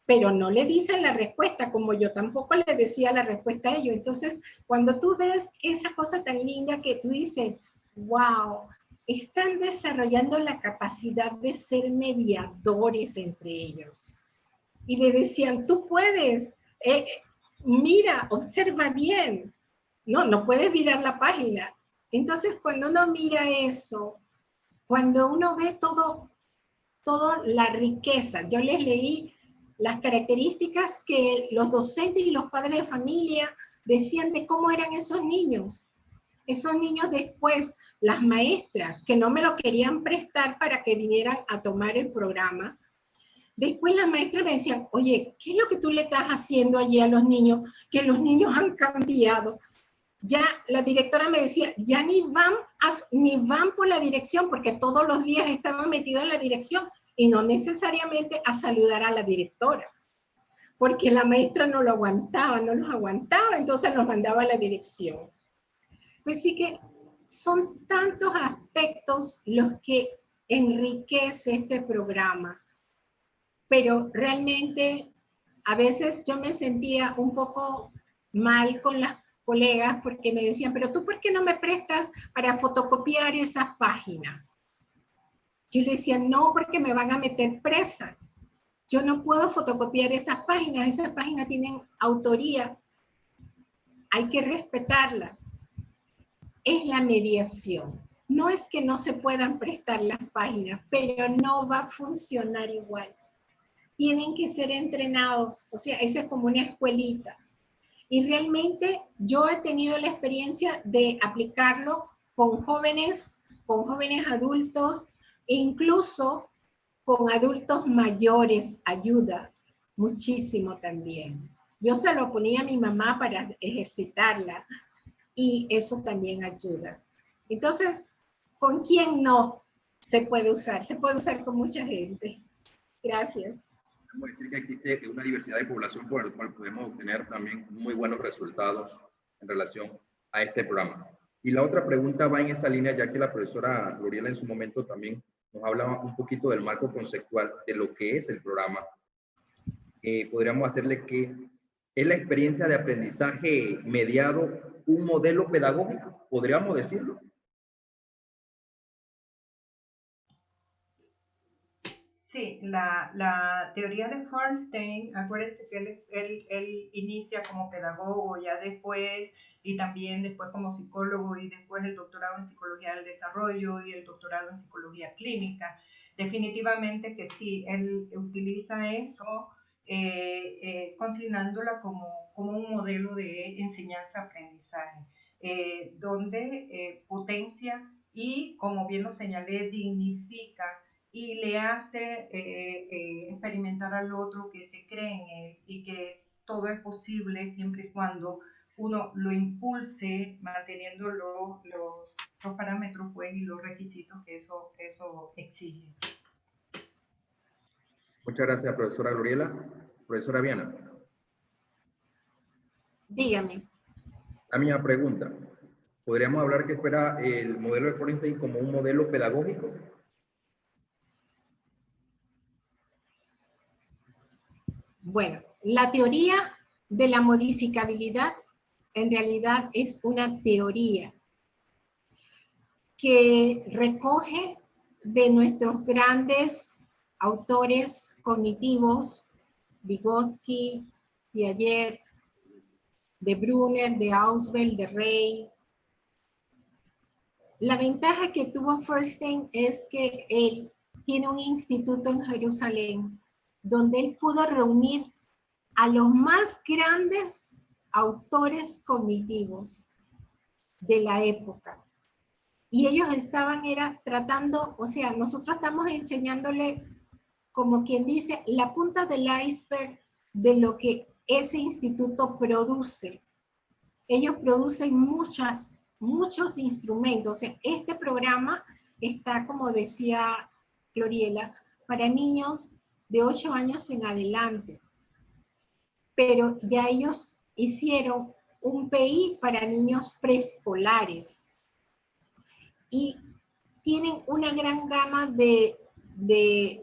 S5: pero no le dicen la respuesta, como yo tampoco le decía la respuesta a ellos. Entonces, cuando tú ves esa cosa tan linda que tú dices, wow, están desarrollando la capacidad de ser mediadores entre ellos. Y le decían, tú puedes, mira, observa bien. No puedes mirar la página. Entonces, cuando uno mira eso, cuando uno ve toda la riqueza, yo les leí las características que los docentes y los padres de familia decían de cómo eran esos niños. Esos niños después, las maestras, que no me lo querían prestar para que vinieran a tomar el programa, después las maestras me decían, oye, ¿qué es lo que tú le estás haciendo allí a los niños? Que los niños han cambiado. Ya la directora me decía, ya ni van por la dirección, porque todos los días estaban metidos en la dirección y no necesariamente a saludar a la directora, porque la maestra no lo aguantaba, no los aguantaba, entonces los mandaba a la dirección. Pues sí que son tantos aspectos los que enriquece este programa, pero realmente a veces yo me sentía un poco mal con las colegas porque me decían, pero tú ¿por qué no me prestas para fotocopiar esas páginas? Yo le decía, no, porque me van a meter presa. Yo no puedo fotocopiar esas páginas tienen autoría, hay que respetarlas. Es la mediación. No es que no se puedan prestar las páginas, pero no va a funcionar igual. Tienen que ser entrenados, o sea, esa es como una escuelita. Y realmente yo he tenido la experiencia de aplicarlo con jóvenes adultos, e incluso con adultos mayores, ayuda muchísimo también. Yo se lo ponía a mi mamá para ejercitarla y eso también ayuda. Entonces, ¿con quién no se puede usar? Se puede usar con mucha gente. Gracias.
S1: Podemos decir que existe una diversidad de población por la cual podemos obtener también muy buenos resultados en relación a este programa. Y la otra pregunta va en esa línea, ya que la profesora Gloriela en su momento también nos hablaba un poquito del marco conceptual de lo que es el programa. Podríamos hacerle que es la experiencia de aprendizaje mediado un modelo pedagógico, podríamos decirlo.
S4: Sí, la teoría de Feinstein, acuérdense que él inicia como pedagogo ya después, y también después como psicólogo, y después el doctorado en psicología del desarrollo y el doctorado en psicología clínica. Definitivamente que sí, él utiliza eso, consignándola como un modelo de enseñanza-aprendizaje, donde potencia y, como bien lo señalé, dignifica y le hace experimentar al otro, que se cree en él y que todo es posible siempre y cuando uno lo impulse, manteniendo los parámetros pues, y los requisitos que eso exige.
S1: Muchas gracias, profesora Gloriela. Profesora Viana.
S5: Dígame.
S1: La misma pregunta. ¿Podríamos hablar que fuera el modelo de Feinstein como un modelo pedagógico?
S5: Bueno, la teoría de la modificabilidad en realidad es una teoría que recoge de nuestros grandes autores cognitivos, Vygotsky, Piaget, de Brunner, de Ausubel, de Rey. La ventaja que tuvo Feinstein es que él tiene un instituto en Jerusalén donde él pudo reunir a los más grandes autores cognitivos de la época. Y ellos estaban tratando, o sea, nosotros estamos enseñándole, como quien dice, la punta del iceberg de lo que ese instituto produce. Ellos producen muchos instrumentos. O sea, este programa está, como decía Gloriela, para niños de 8 años en adelante. Pero ya ellos hicieron un PI para niños preescolares. Y tienen una gran gama de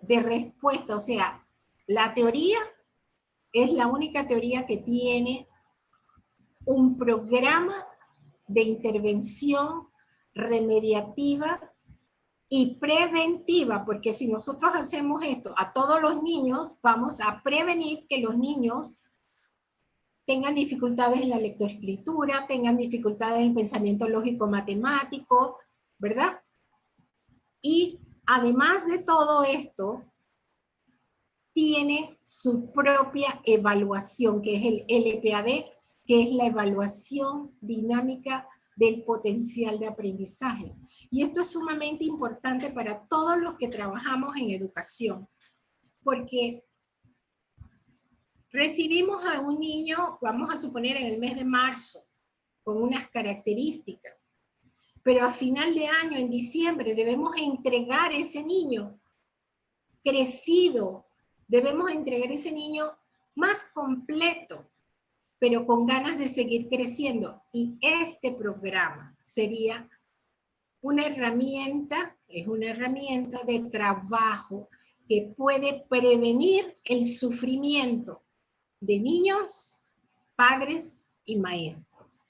S5: respuestas. O sea, la teoría es la única teoría que tiene un programa de intervención remediativa y preventiva, porque si nosotros hacemos esto a todos los niños, vamos a prevenir que los niños tengan dificultades en la lectoescritura, tengan dificultades en el pensamiento lógico-matemático, ¿verdad? Y además de todo esto, tiene su propia evaluación, que es el LPAD, que es la evaluación dinámica del potencial de aprendizaje. Y esto es sumamente importante para todos los que trabajamos en educación, porque recibimos a un niño, vamos a suponer en el mes de marzo, con unas características, pero a final de año, en diciembre, debemos entregar ese niño crecido, debemos entregar ese niño más completo, pero con ganas de seguir creciendo. Y este programa sería una herramienta, es una herramienta de trabajo que puede prevenir el sufrimiento de niños, padres y maestros.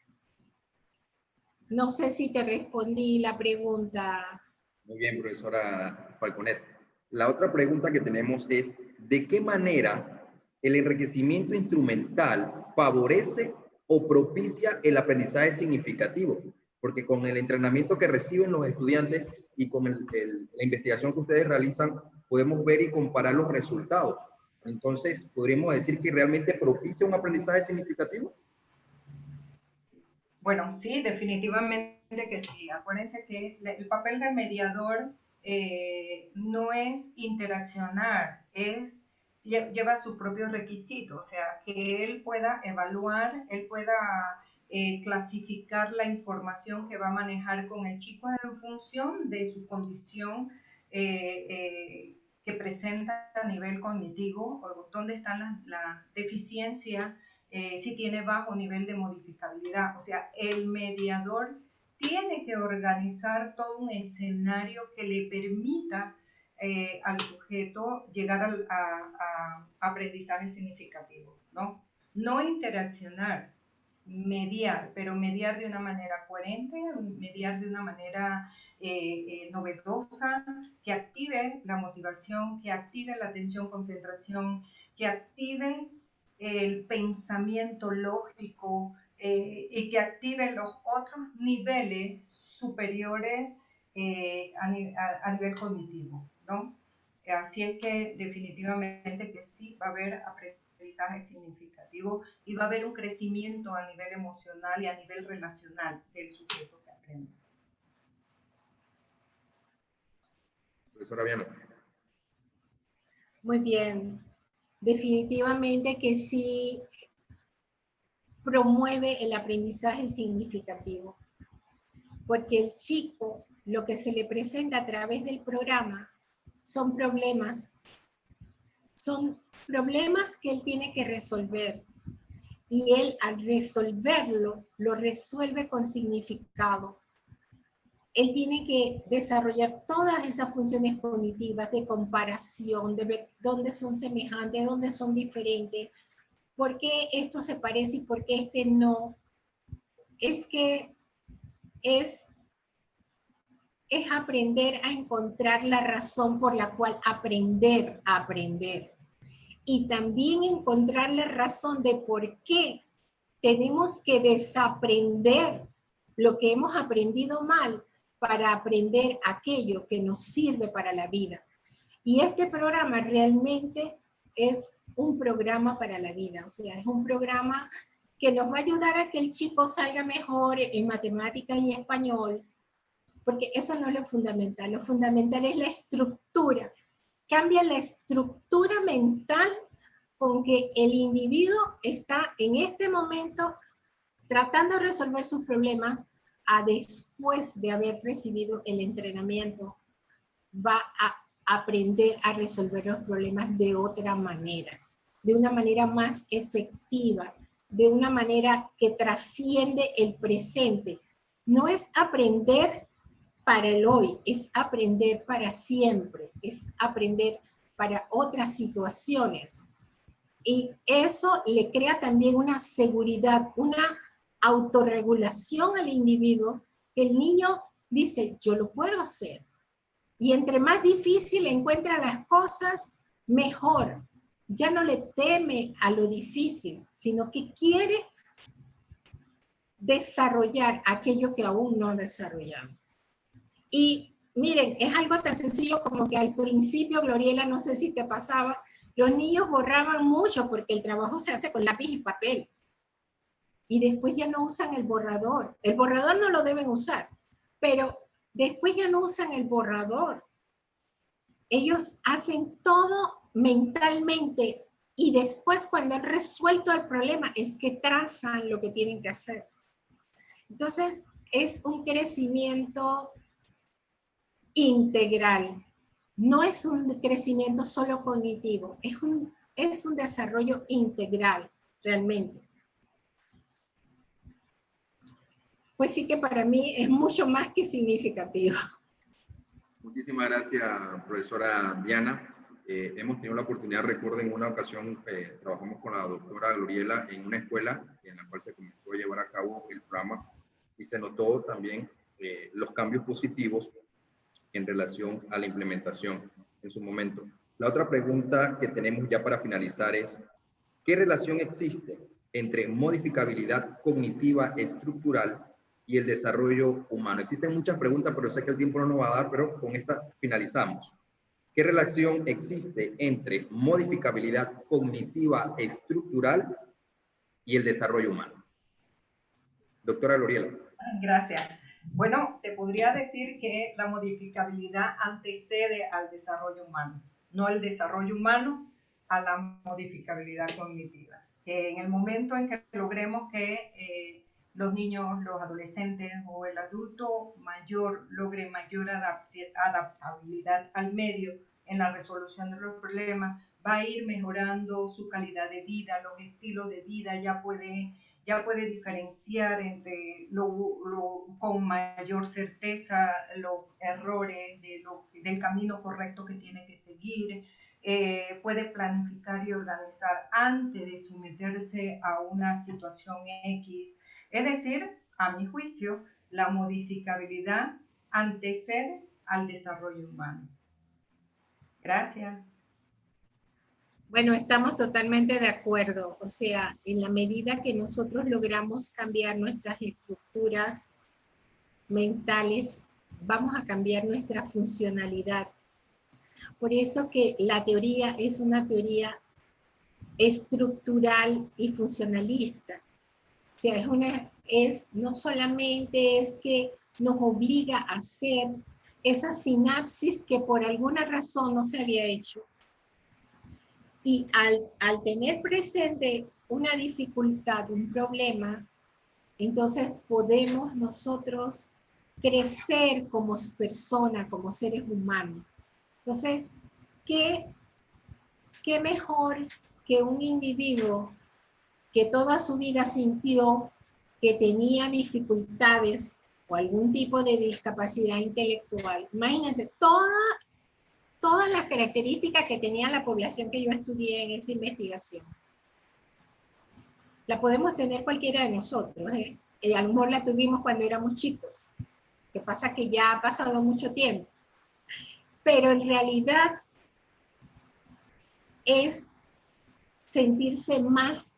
S5: No sé si te respondí la pregunta.
S1: Muy bien, profesora Falconet. La otra pregunta que tenemos es, ¿de qué manera el enriquecimiento instrumental favorece o propicia el aprendizaje significativo? Porque con el entrenamiento que reciben los estudiantes y con la investigación que ustedes realizan, podemos ver y comparar los resultados. Entonces, ¿podríamos decir que realmente propicia un aprendizaje significativo?
S4: Bueno, sí, definitivamente que sí. Acuérdense que el papel del mediador no es interaccionar, lleva sus propios requisitos, o sea, que él pueda evaluar, él pueda clasificar la información que va a manejar con el chico en función de su condición que presenta a nivel cognitivo, o dónde están las deficiencias, si tiene bajo nivel de modificabilidad. O sea, el mediador tiene que organizar todo un escenario que le permita al sujeto llegar a aprendizaje significativo, ¿no? No interaccionar, mediar, pero mediar de una manera coherente, mediar de una manera novedosa, que active la motivación, que active la atención, concentración, que active el pensamiento lógico y que active los otros niveles superiores a nivel cognitivo, ¿no? Así es que definitivamente que sí va a haber aprendizaje significativo y va a haber un crecimiento a nivel emocional y a nivel relacional del sujeto que aprende.
S1: Profesora Viana.
S5: Muy bien. Definitivamente que sí promueve el aprendizaje significativo, porque el chico, lo que se le presenta a través del programa son problemas que él tiene que resolver, y él al resolverlo, lo resuelve con significado. Él tiene que desarrollar todas esas funciones cognitivas de comparación, de ver dónde son semejantes, dónde son diferentes, por qué esto se parece y por qué este no. Es que es aprender a encontrar la razón por la cual aprender a aprender. Y también encontrar la razón de por qué tenemos que desaprender lo que hemos aprendido mal para aprender aquello que nos sirve para la vida. Y este programa realmente es un programa para la vida, o sea, es un programa que nos va a ayudar a que el chico salga mejor en matemáticas y español, porque eso no es lo fundamental es la estructura. Cambia la estructura mental con que el individuo está en este momento tratando de resolver sus problemas a después de haber recibido el entrenamiento. Va a aprender a resolver los problemas de otra manera, de una manera más efectiva, de una manera que trasciende el presente. No es aprender para el hoy, es aprender para siempre, es aprender para otras situaciones. Y eso le crea también una seguridad, una autorregulación al individuo, que el niño dice, yo lo puedo hacer. Y entre más difícil encuentra las cosas, mejor. Ya no le teme a lo difícil, sino que quiere desarrollar aquello que aún no ha desarrollado. Y miren, es algo tan sencillo como que al principio, Gloriela, no sé si te pasaba, los niños borraban mucho porque el trabajo se hace con lápiz y papel. Y después ya no usan el borrador. El borrador no lo deben usar, pero después ya no usan el borrador. Ellos hacen todo mentalmente y después cuando han resuelto el problema es que trazan lo que tienen que hacer. Entonces, es un crecimiento integral. No es un crecimiento solo cognitivo, es un desarrollo integral, realmente. Pues sí que para mí es mucho más que significativo.
S1: Muchísimas gracias, profesora Diana. Hemos tenido la oportunidad, recuerdo, en una ocasión trabajamos con la doctora Gloriela en una escuela en la cual se comenzó a llevar a cabo el programa y se notó también los cambios positivos en relación a la implementación en su momento. La otra pregunta que tenemos ya para finalizar es, ¿qué relación existe entre modificabilidad cognitiva estructural y el desarrollo humano? Existen muchas preguntas, pero sé que el tiempo no nos va a dar, pero con esta finalizamos. ¿Qué relación existe entre modificabilidad cognitiva estructural y el desarrollo humano? Doctora Gloriela.
S4: Gracias. Bueno, te podría decir que la modificabilidad antecede al desarrollo humano, no el desarrollo humano a la modificabilidad cognitiva. En el momento en que logremos que los niños, los adolescentes o el adulto mayor logre mayor adaptabilidad al medio en la resolución de los problemas, va a ir mejorando su calidad de vida, los estilos de vida, ya puede diferenciar entre con mayor certeza los errores del camino correcto que tiene que seguir, puede planificar y organizar antes de someterse a una situación X. Es decir, a mi juicio, la modificabilidad antecede al desarrollo humano. Gracias.
S5: Bueno, estamos totalmente de acuerdo. O sea, en la medida que nosotros logramos cambiar nuestras estructuras mentales, vamos a cambiar nuestra funcionalidad. Por eso que la teoría es una teoría estructural y funcionalista. O sea, no solamente es que nos obliga a hacer esa sinapsis que por alguna razón no se había hecho. Y al tener presente una dificultad, un problema, entonces podemos nosotros crecer como persona, como seres humanos. Entonces, ¿qué mejor que un individuo que toda su vida sintió que tenía dificultades o algún tipo de discapacidad intelectual? Imagínense, todas las características que tenía la población que yo estudié en esa investigación. La podemos tener cualquiera de nosotros, ¿eh? A lo mejor la tuvimos cuando éramos chicos, que pasa que ya ha pasado mucho tiempo. Pero en realidad es sentirse más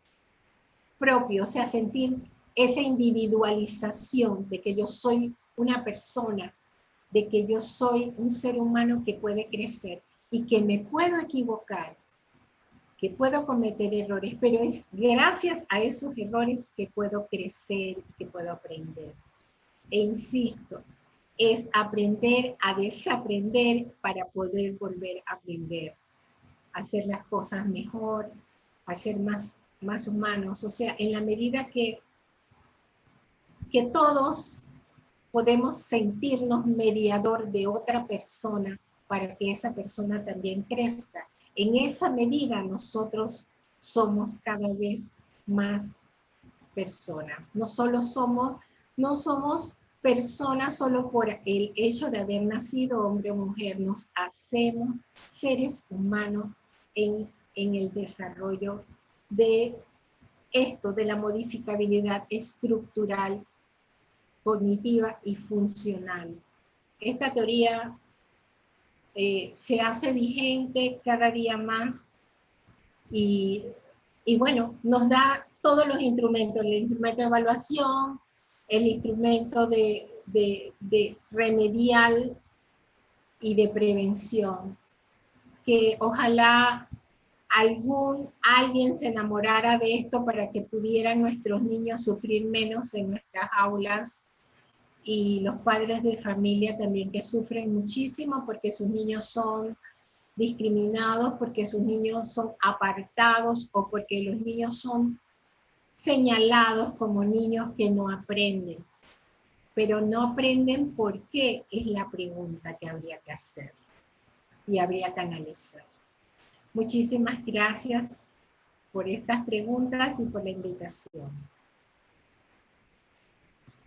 S5: propio, o sea, sentir esa individualización de que yo soy una persona, de que yo soy un ser humano que puede crecer. y que me puedo equivocar, que puedo cometer errores, pero es gracias a esos errores que puedo crecer, que puedo aprender. E insisto, es aprender a desaprender para poder volver a aprender, hacer las cosas mejor, hacer más humanos. O sea, en la medida que todos podemos sentirnos mediador de otra persona para que esa persona también crezca. En esa medida nosotros somos cada vez más personas. No somos personas solo por el hecho de haber nacido hombre o mujer, nos hacemos seres humanos en el desarrollo de esto, de la modificabilidad estructural, cognitiva y funcional. Esta teoría se hace vigente cada día más y bueno, nos da todos los instrumentos, el instrumento de evaluación, el instrumento de remedial y de prevención, que ojalá alguien se enamorara de esto para que pudieran nuestros niños sufrir menos en nuestras aulas, y los padres de familia también, que sufren muchísimo porque sus niños son discriminados, porque sus niños son apartados o porque los niños son señalados como niños que no aprenden. Pero no aprenden por qué, es la pregunta que habría que hacer y habría que analizar. Muchísimas gracias por estas preguntas y por la invitación.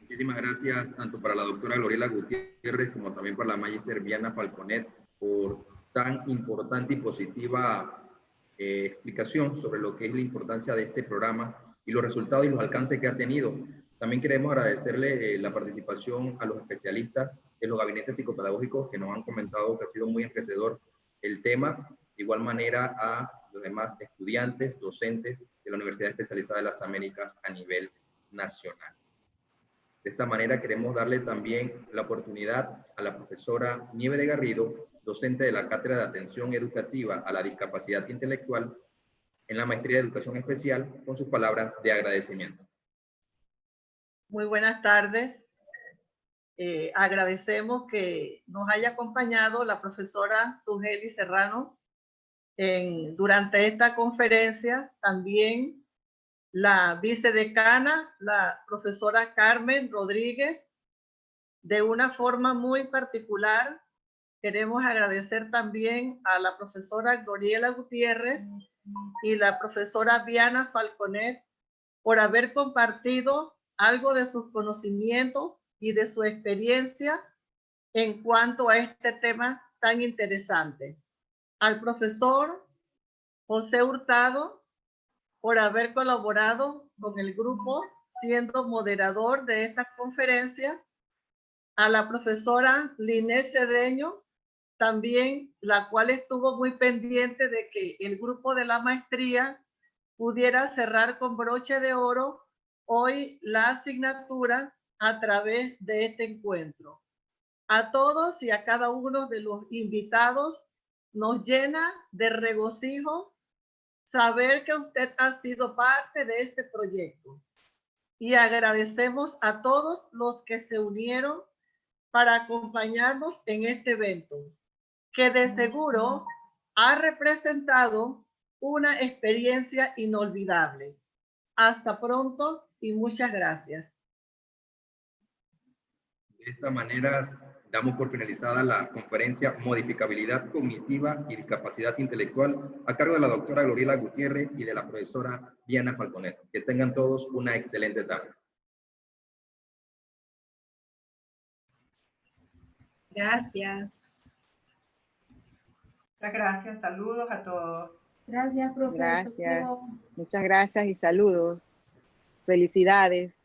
S1: Muchísimas gracias tanto para la doctora Gloriela Gutiérrez como también para la magíster Viana Falconet por tan importante y positiva explicación sobre lo que es la importancia de este programa y los resultados y los alcances que ha tenido. También queremos agradecerle la participación a los especialistas de los gabinetes psicopedagógicos que nos han comentado que ha sido muy enriquecedor el tema. De igual manera a los demás estudiantes, docentes de la Universidad Especializada de las Américas a nivel nacional. De esta manera queremos darle también la oportunidad a la profesora Nieve de Garrido, docente de la Cátedra de Atención Educativa a la Discapacidad Intelectual en la Maestría de Educación Especial, con sus palabras de agradecimiento.
S6: Muy buenas tardes. Agradecemos que nos haya acompañado la profesora Sugeli Serrano durante esta conferencia. También la vicedecana, la profesora Carmen Rodríguez. De una forma muy particular, queremos agradecer también a la profesora Gloriela Gutiérrez y la profesora Viana Falconet por haber compartido algo de sus conocimientos y de su experiencia en cuanto a este tema tan interesante. Al profesor José Hurtado por haber colaborado con el grupo siendo moderador de esta conferencia. A la profesora Linés Cedeño, también la cual estuvo muy pendiente de que el grupo de la maestría pudiera cerrar con broche de oro hoy la asignatura a través de este encuentro. A todos y a cada uno de los invitados nos llena de regocijo saber que usted ha sido parte de este proyecto. Y agradecemos a todos los que se unieron para acompañarnos en este evento, que de seguro ha representado una experiencia inolvidable. Hasta pronto y muchas gracias.
S1: De esta manera damos por finalizada la conferencia Modificabilidad Cognitiva y Discapacidad Intelectual a cargo de la doctora Gloriela Gutiérrez y de la profesora Viana Falconet. Que tengan todos una excelente tarde.
S5: Gracias.
S4: Muchas gracias, saludos a todos.
S2: Gracias, profesor.
S3: Gracias. Muchas gracias y saludos. Felicidades.